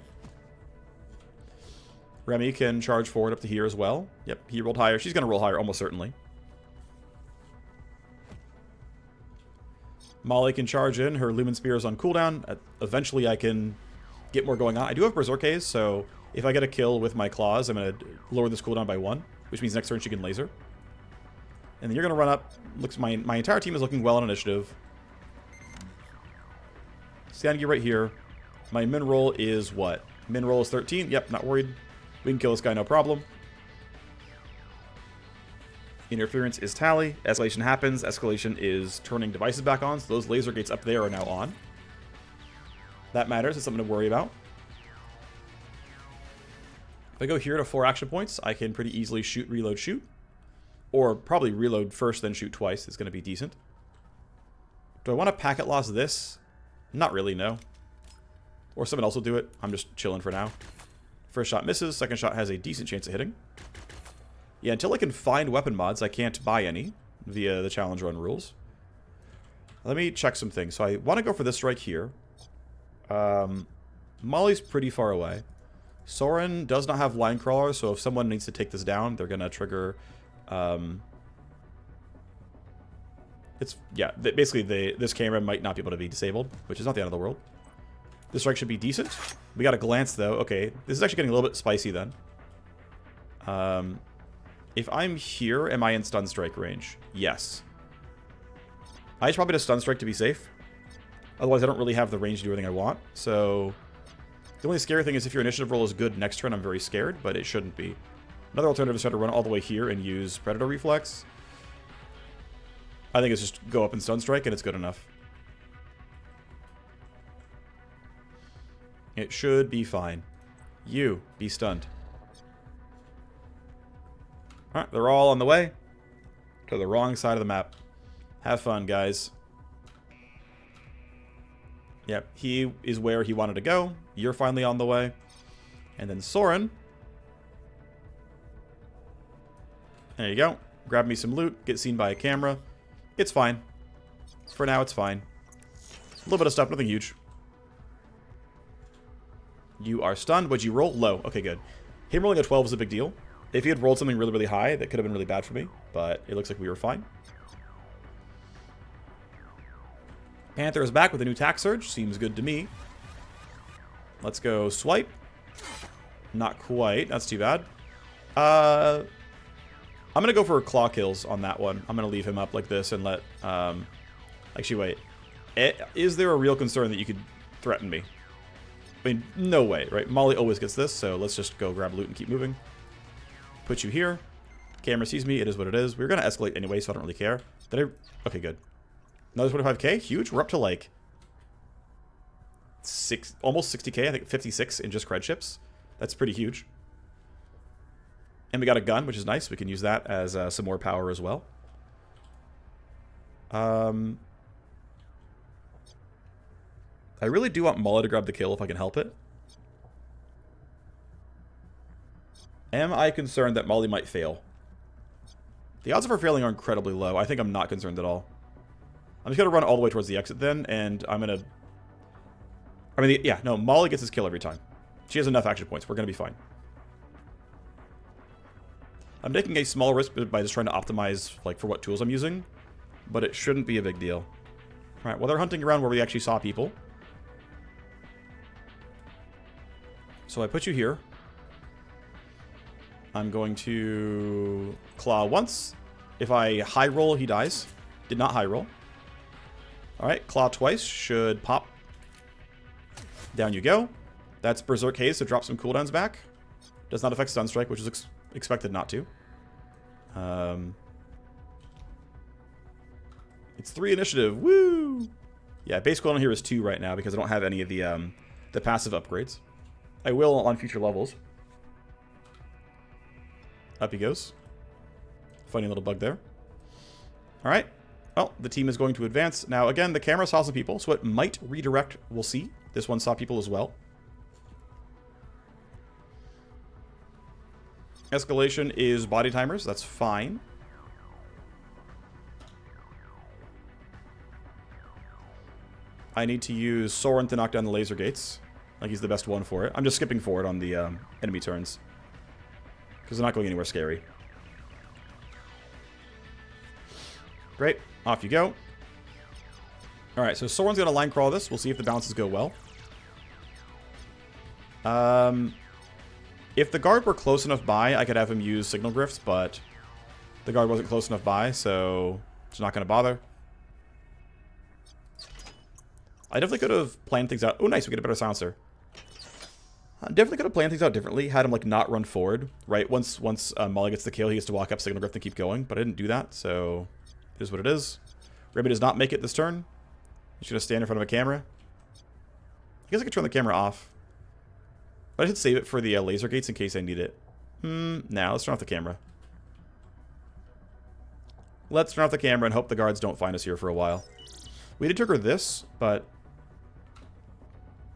Remy can charge forward up to here as well. Yep, he rolled higher. She's going to roll higher, almost certainly. Molly can charge in. Her Lumen Spear is on cooldown. Eventually, I can get more going on. I do have Berserk Haze, so if I get a kill with my claws, I'm going to lower this cooldown by 1, which means next turn she can laser. And then you're going to run up. Looks my entire team is looking well on initiative. Standing you right here. My min roll is what? Min roll is 13. Yep, not worried. We can kill this guy, no problem. Interference is tally. Escalation happens. Escalation is turning devices back on. So those laser gates up there are now on. That matters. It's something to worry about. I go here to 4 action points, I can pretty easily shoot, reload, shoot. Or probably reload first, then shoot twice. It's going to be decent. Do I want to packet loss this? Not really, no. Or someone else will do it. I'm just chilling for now. First shot misses. Second shot has a decent chance of hitting. Yeah, until I can find weapon mods, I can't buy any via the challenge run rules. Let me check some things. So I want to go for this strike here. Molly's pretty far away. Soren does not have line crawler, so if someone needs to take this down, they're going to trigger... this camera might not be able to be disabled, which is not the end of the world. This strike should be decent. We got a glance, though. Okay, this is actually getting a little bit spicy, then. If I'm here, am I in stun strike range? Yes. I should probably just stun strike to be safe. Otherwise, I don't really have the range to do everything I want. So, the only scary thing is if your initiative roll is good next turn, I'm very scared, but it shouldn't be. Another alternative is try to run all the way here and use Predator Reflex. I think it's just go up and stun strike, and it's good enough. It should be fine. You, be stunned. Alright, they're all on the way to the wrong side of the map. Have fun, guys. Yep, he is where he wanted to go. You're finally on the way. And then Soren. There you go. Grab me some loot. Get seen by a camera. It's fine. For now, it's fine. A little bit of stuff, nothing huge. You are stunned. What'd you roll? Low. Okay, good. Him rolling a 12 is a big deal. If he had rolled something really, really high, that could have been really bad for me. But it looks like we were fine. Panther is back with a new tack surge. Seems good to me. Let's go swipe. Not quite. That's too bad. I'm going to go for claw kills on that one. I'm going to leave him up like this and let... actually, wait. Is there a real concern that you could threaten me? I mean, no way, right? Molly always gets this, so let's just go grab loot and keep moving. Put you here. Camera sees me. It is what it is. We were going to escalate anyway, so I don't really care. Did I... Okay, good. Another 25k. Huge. We're up to, like... almost 60k. I think 56 in just cred ships. That's pretty huge. And we got a gun, which is nice. We can use that as some more power as well. I really do want Molly to grab the kill if I can help it. Am I concerned that Molly might fail? The odds of her failing are incredibly low. I think I'm not concerned at all. I'm just going to run all the way towards the exit then, and I'm going to... I mean, yeah, no, Molly gets his kill every time. She has enough action points. We're going to be fine. I'm taking a small risk by just trying to optimize, like, for what tools I'm using, but it shouldn't be a big deal. Alright, well, they're hunting around where we actually saw people. So I put you here. I'm going to claw once. If I high roll, he dies. Did not high roll. Alright, claw twice. Should pop. Down you go. That's Berserk Haze to drop some cooldowns back. Does not affect Stun Strike, which is expected not to. It's 3 initiative. Woo! Yeah, base cooldown here is 2 right now because I don't have any of the passive upgrades. I will on future levels. Up he goes. Funny little bug there. Alright. Well, the team is going to advance. Now, again, the camera saw some people, so it might redirect. We'll see. This one saw people as well. Escalation is body timers. That's fine. I need to use Soren to knock down the laser gates. Like he's the best one for it. I'm just skipping forward on the enemy turns. Because they're not going anywhere scary. Great. Off you go. Alright, so Soren's going to line crawl this. We'll see if the bounces go well. If the guard were close enough by, I could have him use signal grifts, but the guard wasn't close enough by, so it's not going to bother. I definitely could have planned things out. Oh, nice, we get a better silencer. I definitely could have planned things out differently, had him, like, not run forward, right? Once Molly gets the kill, he has to walk up, signal grift, and keep going, but I didn't do that, so it is what it is. Raby does not make it this turn. He's going to stand in front of a camera. I guess I could turn the camera off. But I should save it for the laser gates in case I need it. Now let's turn off the camera. Let's turn off the camera and hope the guards don't find us here for a while. We did trigger this, but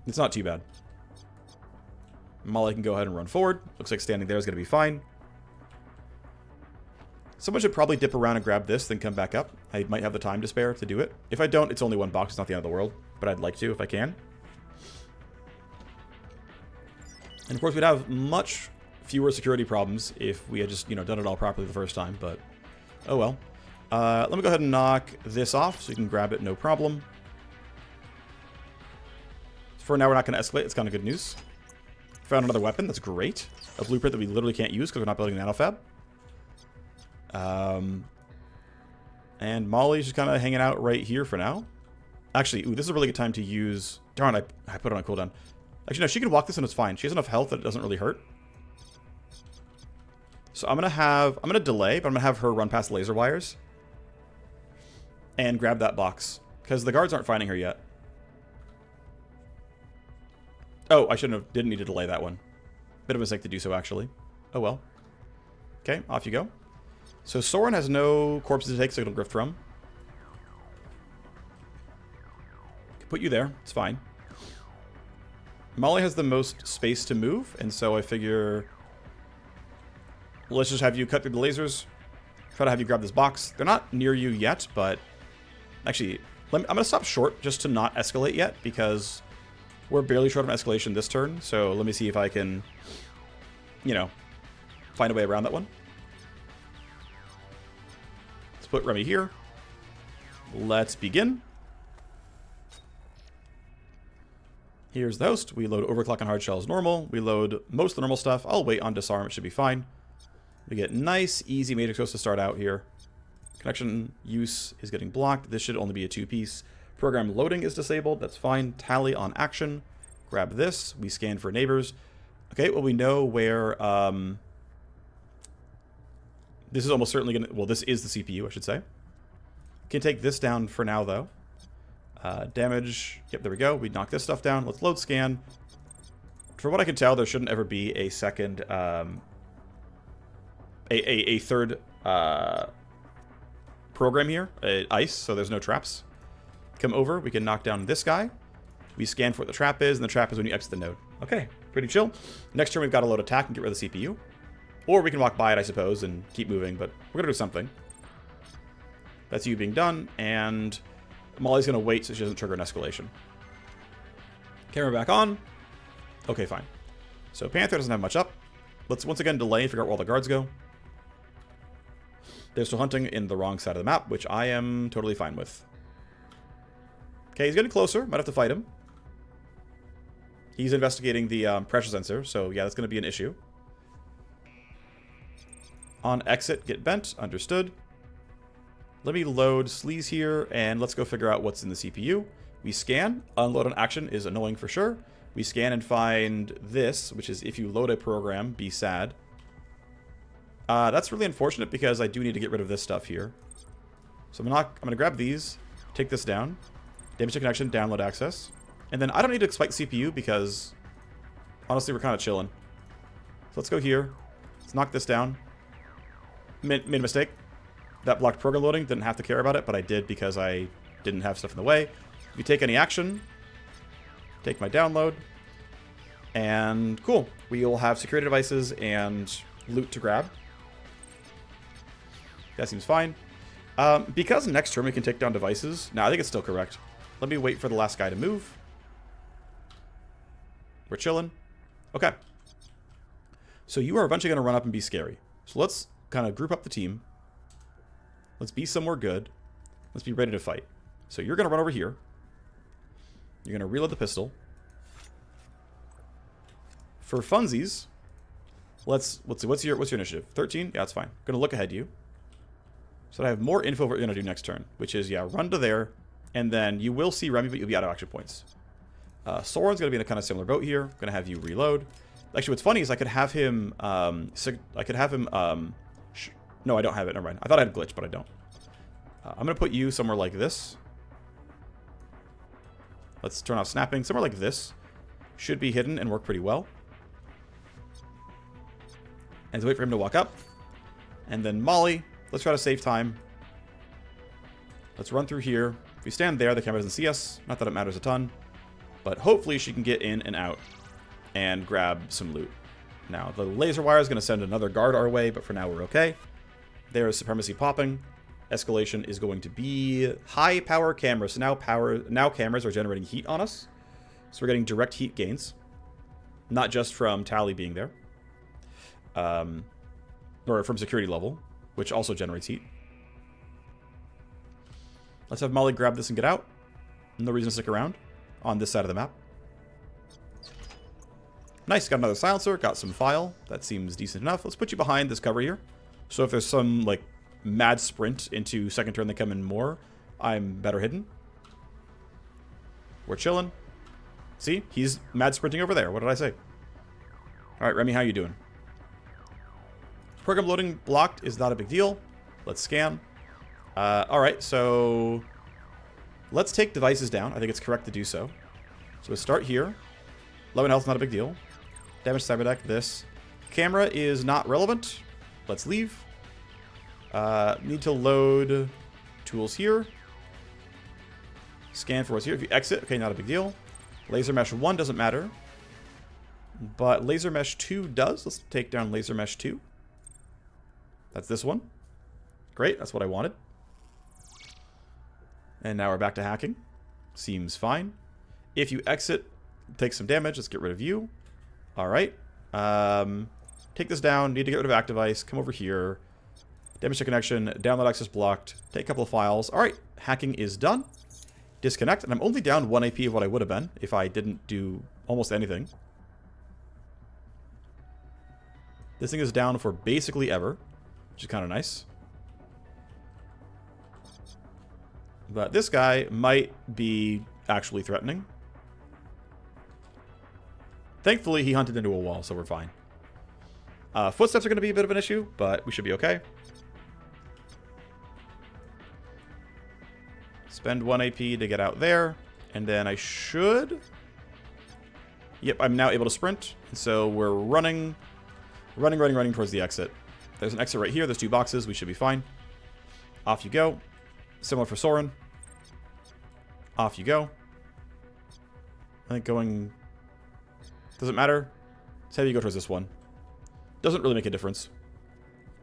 it's not too bad. Molly can go ahead and run forward. Looks like standing there is going to be fine. Someone should probably dip around and grab this, then come back up. I might have the time to spare to do it. If I don't, it's only one box. It's not the end of the world. But I'd like to if I can. And of course, we'd have much fewer security problems if we had just, done it all properly the first time. But, oh well. Let me go ahead and knock this off so you can grab it, no problem. For now, we're not going to escalate. It's kind of good news. Found another weapon. That's great. A blueprint that we literally can't use because we're not building an nanofab. And Molly's just kind of hanging out right here for now. Actually, ooh, this is a really good time to use... Darn, I put it on cooldown. Actually, no, she can walk this and it's fine. She has enough health that it doesn't really hurt. So I'm going to delay, but I'm going to have her run past laser wires. And grab that box. Because the guards aren't finding her yet. Oh, I didn't need to delay that one. Bit of a mistake to do so, actually. Oh well. Okay, off you go. So Soren has no corpses to take, so it'll grift from. Put you there. It's fine. Molly has the most space to move, and so I figure... Let's just have you cut through the lasers. Try to have you grab this box. They're not near you yet, but... Actually, I'm going to stop short just to not escalate yet, because we're barely short of escalation this turn. So let me see if I can, find a way around that one. Let's put Remy here. Let's begin. Here's the host. We load overclock and hard shell as normal. We load most of the normal stuff. I'll wait on disarm. It should be fine. We get nice, easy matrix host to start out here. Connection use is getting blocked. This should only be a 2-piece. Program loading is disabled. That's fine. Tally on action. Grab this. We scan for neighbors. Okay, well, we know where... this is almost certainly going to... Well, this is the CPU, I should say. Can take this down for now, though. Damage. Yep, there we go. We knock this stuff down. Let's load scan. From what I can tell, there shouldn't ever be a second... a third... program here, ice, so there's no traps. Come over, we can knock down this guy. We scan for what the trap is, and the trap is when you exit the node. Okay, pretty chill. Next turn, we've got to load attack and get rid of the CPU. Or we can walk by it, I suppose, and keep moving, but we're going to do something. That's you being done, and Molly's going to wait so she doesn't trigger an escalation. Camera back on. Okay, fine. So Panther doesn't have much up. Let's once again delay and figure out where all the guards go. They're still hunting in the wrong side of the map, which I am totally fine with. Okay, he's getting closer. Might have to fight him. He's investigating the pressure sensor, so yeah, that's going to be an issue. On exit, get bent. Understood. Let me load sleaze here, and let's go figure out what's in the CPU. We scan. Unload on action is annoying for sure. We scan and find this, which is if you load a program, be sad. That's really unfortunate because I do need to get rid of this stuff here. So I'm going to grab these, take this down, damage to connection, download access. And then I don't need to spike CPU because, honestly, we're kind of chilling. So let's go here. Let's knock this down. Made a mistake. That blocked program loading. Didn't have to care about it, but I did because I didn't have stuff in the way. If you take any action, take my download. And cool. We'll have security devices and loot to grab. That seems fine. Because next turn we can take down devices. No, I think it's still correct. Let me wait for the last guy to move. We're chilling. Okay. So you are eventually going to run up and be scary. So let's kind of group up the team. Let's be somewhere good. Let's be ready to fight. So you're going to run over here. You're going to reload the pistol. For funsies, let's see. What's your initiative? 13? Yeah, that's fine. I'm going to look ahead to you. So I have more info of what you're going to do next turn, which is, yeah, run to there, and then you will see Remy, but you'll be out of action points. Soren's going to be in a kind of similar boat here. I'm going to have you reload. Actually, what's funny is I could have him, no, I don't have it. Never mind. I thought I had a glitch, but I don't. I'm going to put you somewhere like this. Let's turn off snapping. Somewhere like this. Should be hidden and work pretty well. And so wait for him to walk up. And then Molly, let's try to save time. Let's run through here. If we stand there, the camera doesn't see us. Not that it matters a ton. But hopefully she can get in and out and grab some loot. Now, the laser wire is going to send another guard our way, but for now we're okay. There is supremacy popping. Escalation is going to be high power cameras. So now cameras are generating heat on us. So we're getting direct heat gains. Not just from Tally being there. Or from security level, which also generates heat. Let's have Molly grab this and get out. No reason to stick around on this side of the map. Nice, got another silencer, got some file. That seems decent enough. Let's put you behind this cover here. So if there's some, like, mad sprint into second turn that come in more, I'm better hidden. We're chilling. See? He's mad sprinting over there. What did I say? Alright, Remy, how you doing? Program loading blocked is not a big deal. Let's scan. Alright, so let's take devices down. I think it's correct to do so. So we'll start here. 11 health, not a big deal. Damage cyberdeck, this. Camera is not relevant. Let's leave. Need to load tools here. Scan for what's here. If you exit, okay, not a big deal. Laser Mesh 1 doesn't matter. But Laser Mesh 2 does. Let's take down Laser Mesh 2. That's this one. Great, that's what I wanted. And now we're back to hacking. Seems fine. If you exit, take some damage. Let's get rid of you. Alright. Take this down. Need to get rid of Active Ice. Come over here. Damage to connection. Download access blocked. Take a couple of files. Alright. Hacking is done. Disconnect. And I'm only down 1 AP of what I would have been if I didn't do almost anything. This thing is down for basically ever, which is kind of nice. But this guy might be actually threatening. Thankfully, he hunted into a wall, so we're fine. Footsteps are going to be a bit of an issue, but we should be okay. Spend 1 AP to get out there, and then I should... Yep, I'm now able to sprint, and so we're running towards the exit. There's an exit right here. There's 2 boxes. We should be fine. Off you go. Similar for Soren. Off you go. I think going... Doesn't matter. Let's have you go towards this one. Doesn't really make a difference.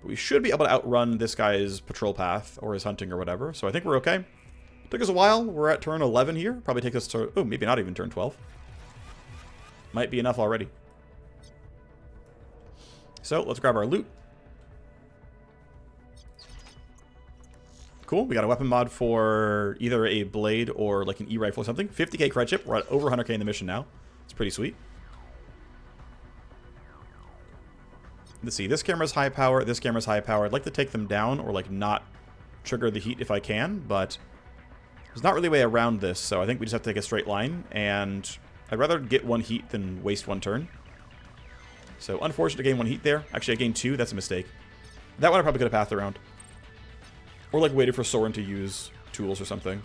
But we should be able to outrun this guy's patrol path or his hunting or whatever. So I think we're okay. Took us a while. We're at turn 11 here. Probably take us to... Oh, maybe not even turn 12. Might be enough already. So let's grab our loot. Cool. We got a weapon mod for either a blade or like an E-rifle or something. 50k cred chip. We're at over 100k in the mission now. It's pretty sweet. Let's see. This camera's high power. This camera's high power. I'd like to take them down or like not trigger the heat if I can, but there's not really a way around this. So I think we just have to take a straight line, and I'd rather get 1 heat than waste 1 turn. So unfortunate to gain 1 heat there. Actually, I gained 2. That's a mistake. That one I probably could have pathed around. Or like waited for Soren to use tools or something.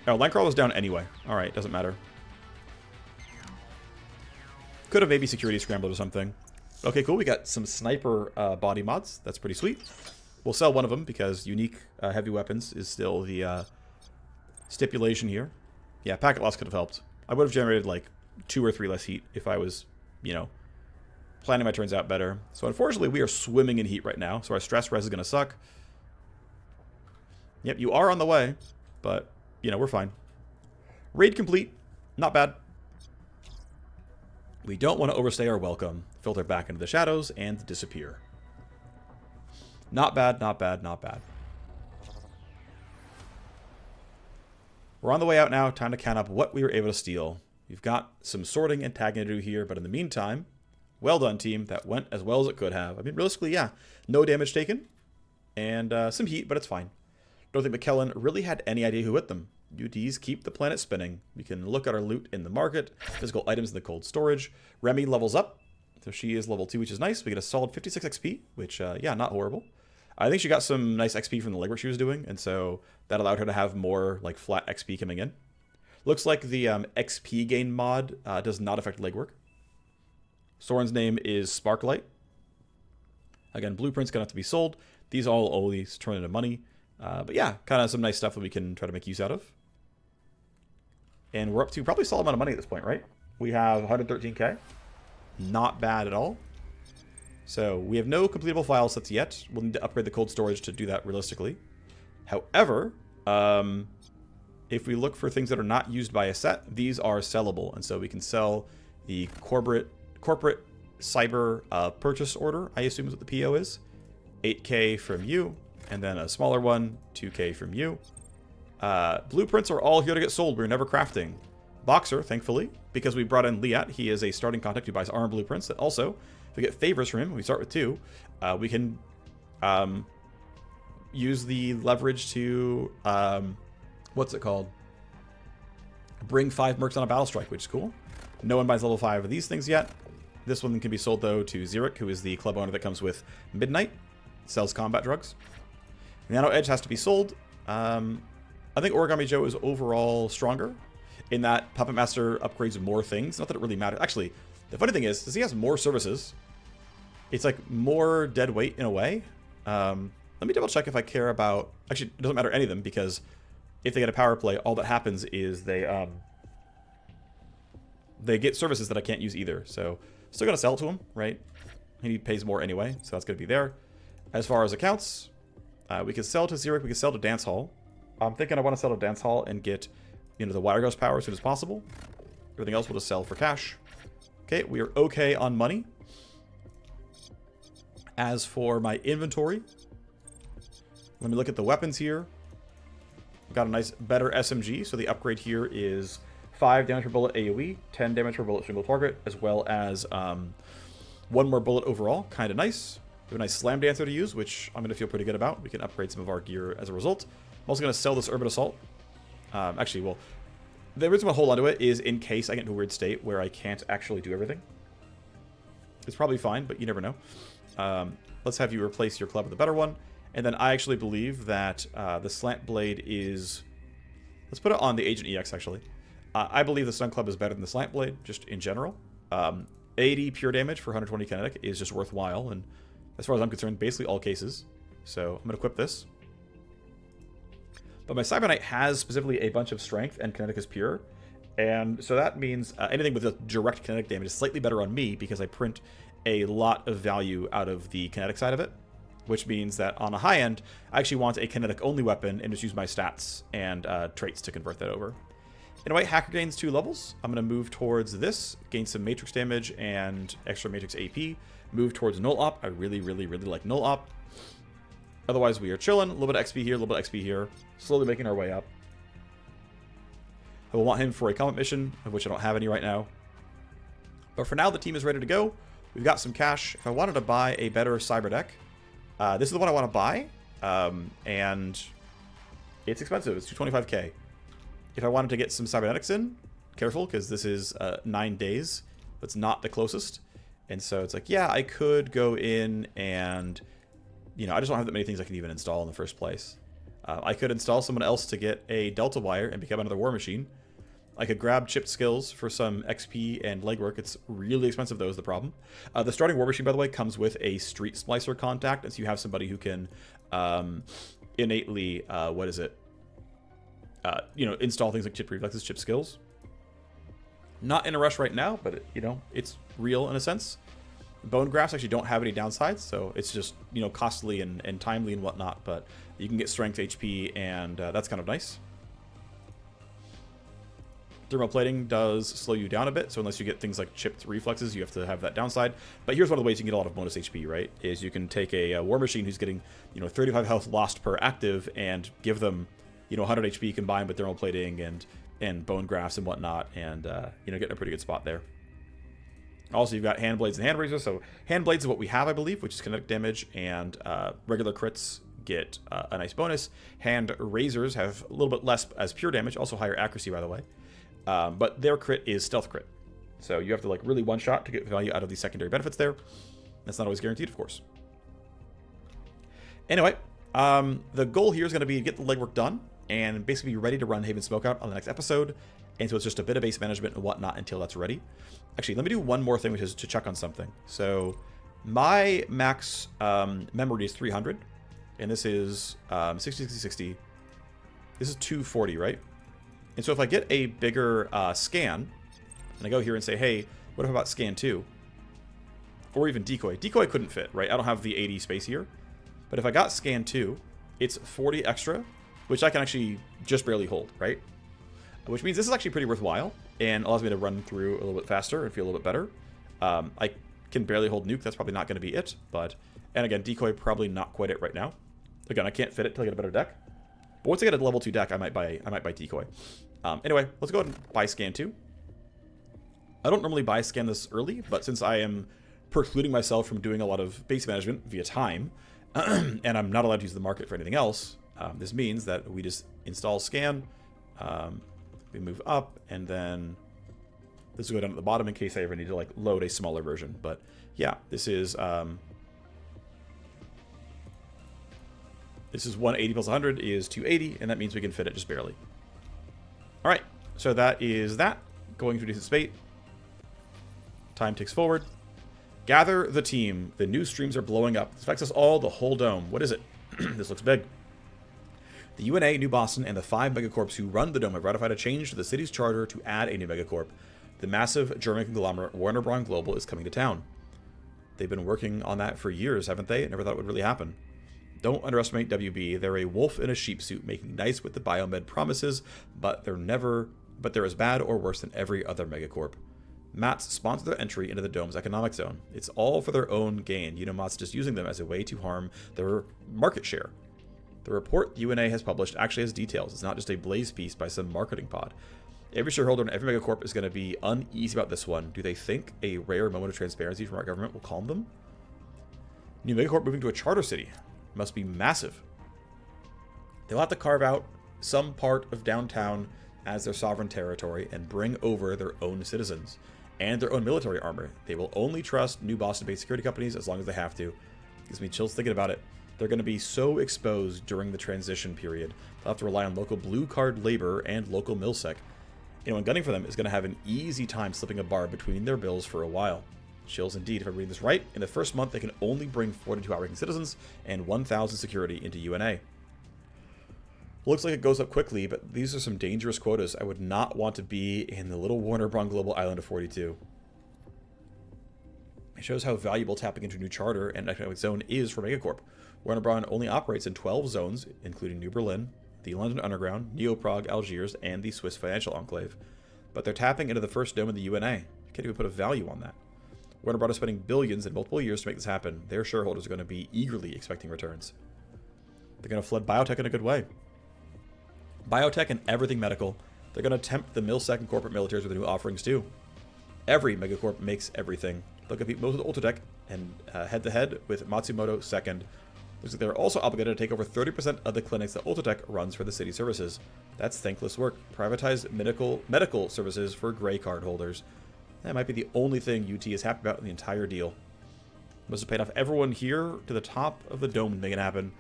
Oh, Linecrawl was down anyway. Alright, doesn't matter. Could have maybe security scrambled or something. Okay, cool. We got some sniper body mods. That's pretty sweet. We'll sell one of them because unique heavy weapons is still the stipulation here. Yeah, packet loss could have helped. I would have generated like 2 or 3 less heat if I was, you know, planning my turns out better. So unfortunately, we are swimming in heat right now. So our stress res is going to suck. Yep, you are on the way. But, you know, we're fine. Raid complete. Not bad. We don't want to overstay our welcome. Filter back into the shadows and disappear. Not bad, not bad, not bad. We're on the way out now. Time to count up what we were able to steal. We've got some sorting and tagging to do here, but in the meantime, well done, team. That went as well as it could have. I mean, realistically, yeah. No damage taken. And some heat, but it's fine. Don't think McKellen really had any idea who hit them. UDs keep the planet spinning. We can look at our loot in the market. Physical items in the cold storage. Remy levels up. So she is level 2, which is nice. We get a solid 56 XP, which, yeah, not horrible. I think she got some nice XP from the legwork she was doing, and so that allowed her to have more, like, flat XP coming in. Looks like the XP gain mod does not affect legwork. Soren's name is Sparklight. Again, blueprints gonna have to be sold. These all always turn into money. But yeah, kind of some nice stuff that we can try to make use out of. And we're up to probably a solid amount of money at this point, right? We have 113k. Not bad at all. So we have no completable file sets yet. We'll need to upgrade the cold storage to do that realistically. However, if we look for things that are not used by a set, these are sellable. And so we can sell the corporate cyber purchase order, I assume is what the PO is. 8k from you, and then a smaller one, 2k from you. Blueprints are all here to get sold. We're never crafting. Boxer, thankfully, because we brought in Liat. He is a starting contact who buys armor blueprints. That also, if we get favors from him, we start with 2, we can use the leverage to, what's it called? Bring 5 mercs on a battle strike, which is cool. No one buys level 5 of these things yet. This one can be sold, though, to Xeric, who is the club owner that comes with Midnight. Sells combat drugs. Nano Edge has to be sold. I think Origami Joe is overall stronger in that Puppet Master upgrades more things. Not that it really matters. Actually, the funny thing is he has more services. It's like more dead weight in a way. Let me double check if I care about... Actually, it doesn't matter any of them, because if they get a power play, all that happens is they get services that I can't use either. So still gonna sell it to him, right? He pays more anyway, so that's gonna be there. As far as accounts, we can sell to Xeric, we can sell to Dance Hall. I'm thinking I want to sell to Dance Hall and get, the Wire Ghost power as soon as possible. Everything else we'll just sell for cash. Okay, we are okay on money. As for my inventory, let me look at the weapons here. We've got a nice, better SMG, so the upgrade here is 5 damage per bullet AoE, 10 damage per bullet single target, as well as 1 more bullet overall. Kind of nice. We have a nice Slam Dancer to use, which I'm going to feel pretty good about. We can upgrade some of our gear as a result. I'm also going to sell this Urban Assault. Actually, well, the reason I hold onto it is in case I get into a weird state where I can't actually do everything. It's probably fine, but you never know. Let's have you replace your club with a better one. And then I actually believe that the Slant Blade is... Let's put it on the Agent EX, actually. I believe the Stun Club is better than the Slant Blade, just in general. 80 pure damage for 120 kinetic is just worthwhile, and as far as I'm concerned, basically all cases. So I'm going to equip this. But my Cyber Knight has specifically a bunch of strength, and kinetic is pure. And so that means anything with a direct kinetic damage is slightly better on me, because I print a lot of value out of the kinetic side of it. Which means that on a high end, I actually want a kinetic only weapon and just use my stats and traits to convert that over. In a way, Hacker gains 2 levels. I'm going to move towards this, gain some Matrix damage and extra Matrix AP. Move towards Null Op. I really, really, really like Null Op. Otherwise, we are chilling. A little bit of XP here, a little bit of XP here. Slowly making our way up. I will want him for a combat mission, of which I don't have any right now. But for now, the team is ready to go. We've got some cash. If I wanted to buy a better cyber deck, this is the one I want to buy. And it's expensive. It's 225k. If I wanted to get some cybernetics in, careful, because this is 9 days. That's not the closest. And so it's like, yeah, I could go in and, I just don't have that many things I can even install in the first place. I could install someone else to get a Delta Wire and become another Warmachine. I could grab chipped skills for some XP and legwork. It's really expensive, though, is the problem. The starting Warmachine, by the way, comes with a Street Splicer contact, and so you have somebody who can innately, install things like chip reflexes, chip skills. Not in a rush right now, but, it's real in a sense. Bone grafts actually don't have any downsides, so it's just, costly and timely and whatnot, but you can get strength, HP, and that's kind of nice. Thermoplating does slow you down a bit, so unless you get things like chipped reflexes, you have to have that downside. But here's one of the ways you can get a lot of bonus HP, right? Is you can take a Warmachine who's getting, 35 health lost per active and give them, 100 HP combined with thermoplating and bone grafts and whatnot, and, get in a pretty good spot there. Also, you've got hand blades and hand razors. So hand blades is what we have, I believe, which is kinetic damage, and regular crits get a nice bonus. Hand razors have a little bit less as pure damage, also higher accuracy, by the way. But their crit is stealth crit. So you have to really one-shot to get value out of the secondary benefits there. That's not always guaranteed, of course. Anyway, the goal here is going to be to get the legwork done and basically be ready to run Haven Smokeout on the next episode. And so it's just a bit of base management and whatnot until that's ready. Actually, let me do one more thing, which is to check on something. So my max memory is 300, and this is 60, 60, 60. This is 240, right? And so if I get a bigger scan, and I go here and say, hey, what about scan 2? Or even decoy. Decoy couldn't fit, right? I don't have the 80 space here. But if I got scan 2, it's 40 extra, which I can actually just barely hold, right? Which means this is actually pretty worthwhile and allows me to run through a little bit faster and feel a little bit better. I can barely hold nuke. That's probably not going to be it. But, and again, decoy probably not quite it right now. Again, I can't fit it till I get a better deck. But once I get a level 2 deck, I might buy decoy. Anyway, let's go ahead and buy scan 2. I don't normally buy scan this early, but since I am precluding myself from doing a lot of base management via time, and I'm not allowed to use the market for anything else, this means that we just install scan, we move up, and then this will go down at the bottom in case I ever need to like load a smaller version. But yeah, this is 180 plus 100 is 280, and that means we can fit it just barely. All right, so that is that. Going through decent spate. Time ticks forward. Gather the team. The new streams are blowing up. This affects us all, the whole dome. What is it? This looks big. The UNA, New Boston, and the 5 megacorps who run the dome have ratified a change to the city's charter to add a new megacorp. The massive German conglomerate Warner Bros. Global is coming to town. They've been working on that for years, haven't they? Never thought it would really happen. Don't underestimate WB. They're a wolf in a sheep suit, making nice with the biomed promises, but they're as bad or worse than every other megacorp. Mats sponsor their entry into the dome's economic zone. It's all for their own gain. Mats just using them as a way to harm their market share. The report the UNA has published actually has details. It's not just a blaze piece by some marketing pod. Every shareholder and every megacorp is going to be uneasy about this one. Do they think a rare moment of transparency from our government will calm them? New megacorp moving to a charter city. Must be massive. They'll have to carve out some part of downtown as their sovereign territory and bring over their own citizens and their own military armor. They will only trust New Boston-based security companies as long as they have to. Gives me chills thinking about it. They're going to be so exposed during the transition period. They'll have to rely on local blue card labor and local milsec. Anyone gunning for them is going to have an easy time slipping a bar between their bills for a while. Chills indeed. If I'm reading this right, in the first month they can only bring 42 outright citizens and 1,000 security into UNA. Looks like it goes up quickly, but these are some dangerous quotas. I would not want to be in the little Warner Bros. Global island of 42. It shows how valuable tapping into a new charter and economic zone is for Megacorp. Warner Bros. Only operates in 12 zones, including New Berlin, the London Underground, Neo-Prague, Algiers, and the Swiss Financial Enclave. But they're tapping into the first dome of the UNA. You can't even put a value on that. Warner Bros. Is spending billions in multiple years to make this happen. Their shareholders are going to be eagerly expecting returns. They're going to flood biotech in a good way. Biotech and everything medical. They're going to tempt the milsec and corporate militaries with new offerings too. Every megacorp makes everything. They'll compete most with Ultratech and head-to-head with Matsumoto second. Looks like they're also obligated to take over 30% of the clinics that Ultratech runs for the city services. That's thankless work. Privatized medical services for gray card holders. That might be the only thing UT is happy about in the entire deal. Must have paid off everyone here to the top of the dome to make it happen.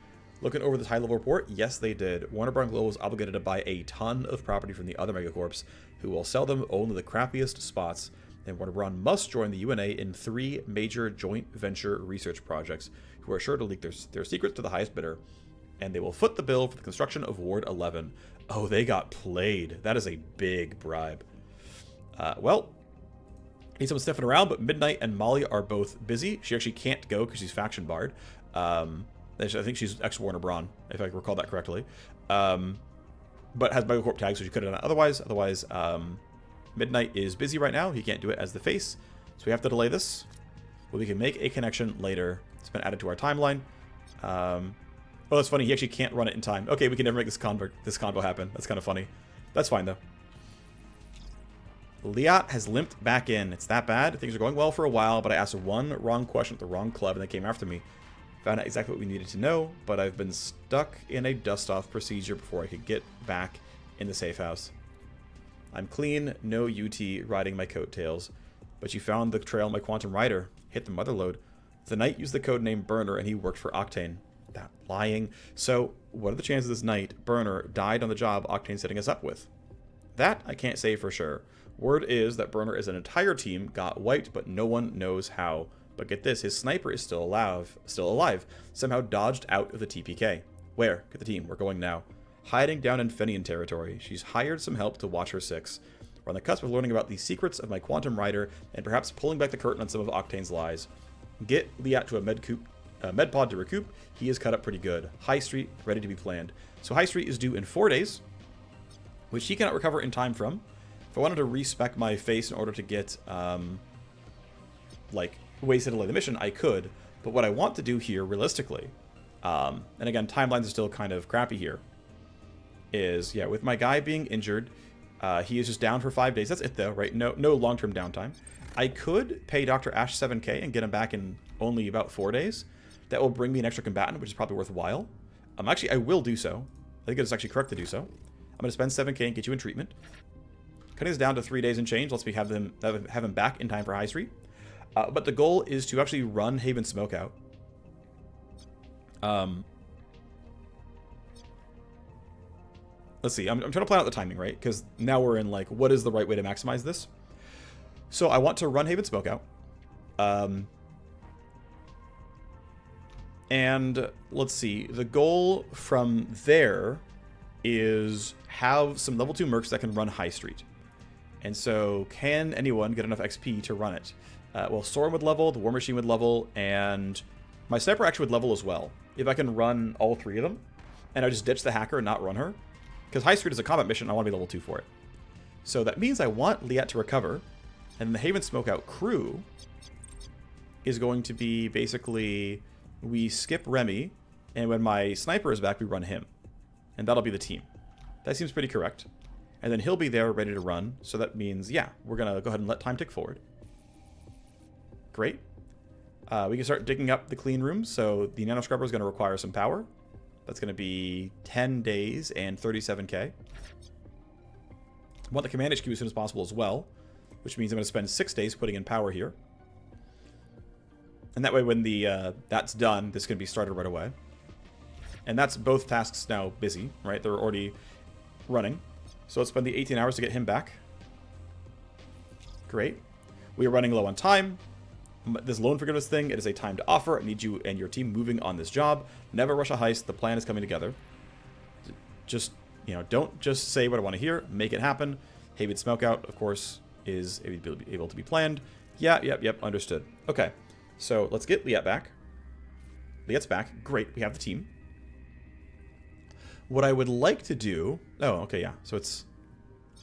Looking over this high-level report, yes, they did. Warner Bros. Global is obligated to buy a ton of property from the other megacorps, who will sell them only the crappiest spots. And Warner Bros. Must join the UNA in 3 major joint venture research projects, who are sure to leak their secrets to the highest bidder. And they will foot the bill for the construction of Ward 11. Oh, they got played. That is a big bribe. Well, need someone sniffing around, but Midnight and Molly are both busy. She actually can't go because she's faction barred. I think she's ex-Warner Bros., if I recall that correctly. But has Megacorp tags, so she could have done it otherwise. Midnight is busy right now. He can't do it as the face, so we have to delay this. But we can make a connection later. It's been added to our timeline. Oh, that's funny. He actually can't run it in time. Okay, we can never make this convo happen. That's kind of funny. That's fine, though. Liat has limped back in. It's that bad. Things are going well for a while, but I asked one wrong question at the wrong club, and they came after me. Found out exactly what we needed to know, but I've been stuck in a dust-off procedure before I could get back in the safe house. I'm clean, no UT riding my coattails, but you found the trail on my Quantum Rider. Hit the motherlode. The knight used the codename Burner, and he worked for Octane. That lying. So, what are the chances this knight, Burner, died on the job Octane's setting us up with? That I can't say for sure. Word is that Burner as an entire team got wiped, but no one knows how. But get this, his sniper is still alive, somehow dodged out of the TPK. Where? Get the team, we're going now. Hiding down in Fenian territory. She's hired some help to watch her 6. We're on the cusp of learning about the secrets of my Quantum Rider, and perhaps pulling back the curtain on some of Octane's lies. Get Liat to a med pod to recoup. He is cut up pretty good. High Street, ready to be planned. So High Street is due in 4 days, which he cannot recover in time from. If I wanted to respec my face in order to get, like, ways to delay the mission, I could. But what I want to do here, realistically, and again, timelines are still kind of crappy here, is, yeah, with my guy being injured, he is just down for 5 days. That's it, though, right? No long-term downtime. I could pay Dr. Ash 7k and get him back in only about 4 days. That will bring me an extra combatant, which is probably worthwhile. Actually, I will do so. I think it's actually correct to do so. I'm going to spend 7k and get you in treatment. Cutting this down to 3 days and change lets me have him back in time for High Street. But the goal is to actually run Haven Smokeout. Let's see. I'm trying to plan out the timing, right? Because now we're in, like, what is the right way to maximize this? So I want to run Haven Smokeout. And let's see. The goal from there is have some level 2 mercs that can run High Street. And so can anyone get enough XP to run it? Well, Storm would level, the Warmachine would level, and my Sniper actually would level as well. If I can run all 3 of them, and I just ditch the hacker and not run her. Because High Street is a combat mission, I want to be level 2 for it. So that means I want Liat to recover, and the Haven Smokeout crew is going to be basically, we skip Remy, and when my Sniper is back, we run him. And that'll be the team. That seems pretty correct. And then he'll be there ready to run, so that means, yeah, we're going to go ahead and let time tick forward. Great. We can start digging up the clean room, so the Nano Scrubber is going to require some power. That's going to be 10 days and 37k. I want the Command HQ as soon as possible as well, which means I'm going to spend 6 days putting in power here. And that way when the that's done, this can be started right away. And that's both tasks now busy, right? They're already running. So let's spend the 18 hours to get him back. Great. We are running low on time. This loan forgiveness thing, it is a time to offer. I need you and your team moving on this job. Never rush a heist. The plan is coming together. Just, you know, don't just say what I want to hear. Make it happen. Haven Smokeout, of course, is able to be planned. Yeah, yep, understood. Okay, so let's get Liat back. Liat's back. Great, we have the team. What I would like to do... Oh, okay, yeah. So it's...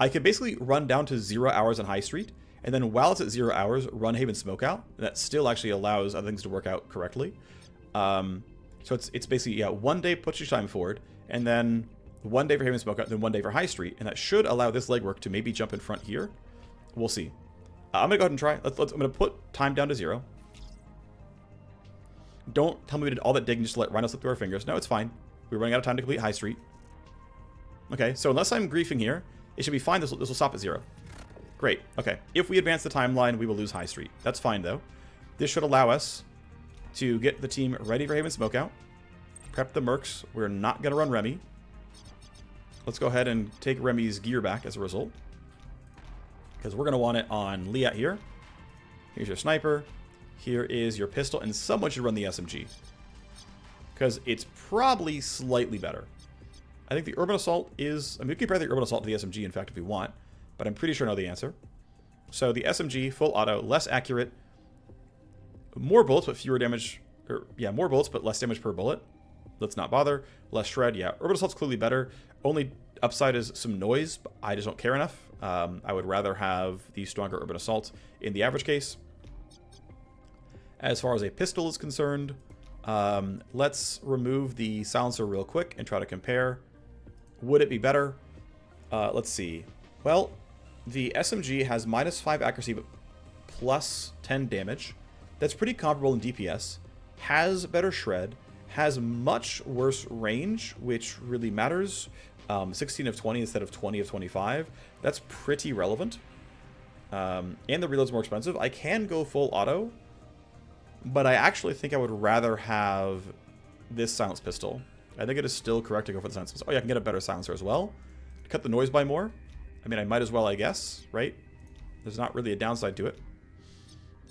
I could basically run down to 0 hours on High Street, and then while it's at 0 hours, run Haven Smokeout. That still actually allows other things to work out correctly. So it's basically, yeah, 1 day push your time forward, and then 1 day for Haven Smokeout, then 1 day for High Street, and that should allow this legwork to maybe jump in front here. We'll see. I'm going to go ahead and try. I'm going to put time down to 0. Don't tell me we did all that digging just to let Rhino slip through our fingers. No, it's fine. We're running out of time to complete High Street. Okay, so unless I'm griefing here, it should be fine. This will stop at 0. Great. Okay. If we advance the timeline, we will lose High Street. That's fine, though. This should allow us to get the team ready for Haven Smokeout. Prep the mercs. We're not going to run Remy. Let's go ahead and take Remy's gear back as a result, because we're going to want it on Liat here. Here's your sniper. Here is your pistol, and someone should run the SMG, because it's probably slightly better. I think the Urban Assault is... I mean, we can compare the Urban Assault to the SMG, in fact, if we want, but I'm pretty sure I know the answer. So the SMG, full auto, less accurate, more bullets, but fewer damage... yeah, more bullets, but less damage per bullet. Let's not bother. Less shred, yeah. Urban Assault's clearly better. Only upside is some noise, but I just don't care enough. I would rather have the stronger Urban Assault in the average case. As far as a pistol is concerned, let's remove the silencer real quick and try to compare. Would it be better? Let's see. Well, the SMG has -5 accuracy, but plus 10 damage. That's pretty comparable in DPS. Has better shred. Has much worse range, which really matters. 16 of 20 instead of 20 of 25. That's pretty relevant. And the reload's more expensive. I can go full auto, but I actually think I would rather have this silence pistol. I think it is still correct to go for the silence pistol. Oh yeah, I can get a better silencer as well. Cut the noise by more. I mean, I might as well, I guess, right? There's not really a downside to it.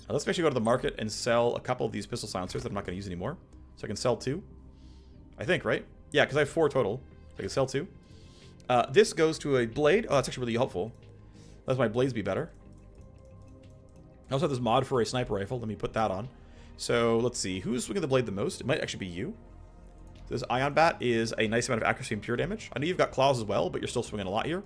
Let's actually go to the market and sell a couple of these pistol silencers that I'm not going to use anymore. So I can sell 2. I think, right? Yeah, because I have 4 total. So I can sell 2. This goes to a blade. Oh, that's actually really helpful. Let my blades be better. I also have this mod for a sniper rifle. Let me put that on. So let's see. Who's swinging the blade the most? It might actually be you. This ion bat is a nice amount of accuracy and pure damage. I know you've got claws as well, but you're still swinging a lot here.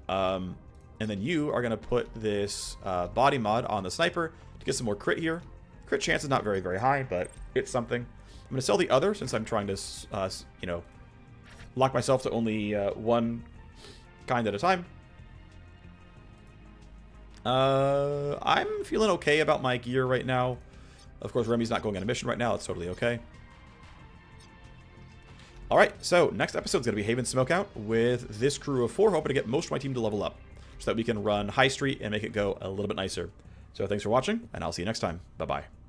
And then you are going to put this body mod on the sniper to get some more crit here. Crit chance is not very, very high, but it's something. I'm going to sell the other since I'm trying to, you know, lock myself to only one kind at a time. I'm feeling okay about my gear right now. Of course, Remy's not going on a mission right now. That's totally okay. Alright, so next episode is going to be Haven Smokeout with this crew of 4, hoping to get most of my team to level up so that we can run High Street and make it go a little bit nicer. So thanks for watching, and I'll see you next time. Bye-bye.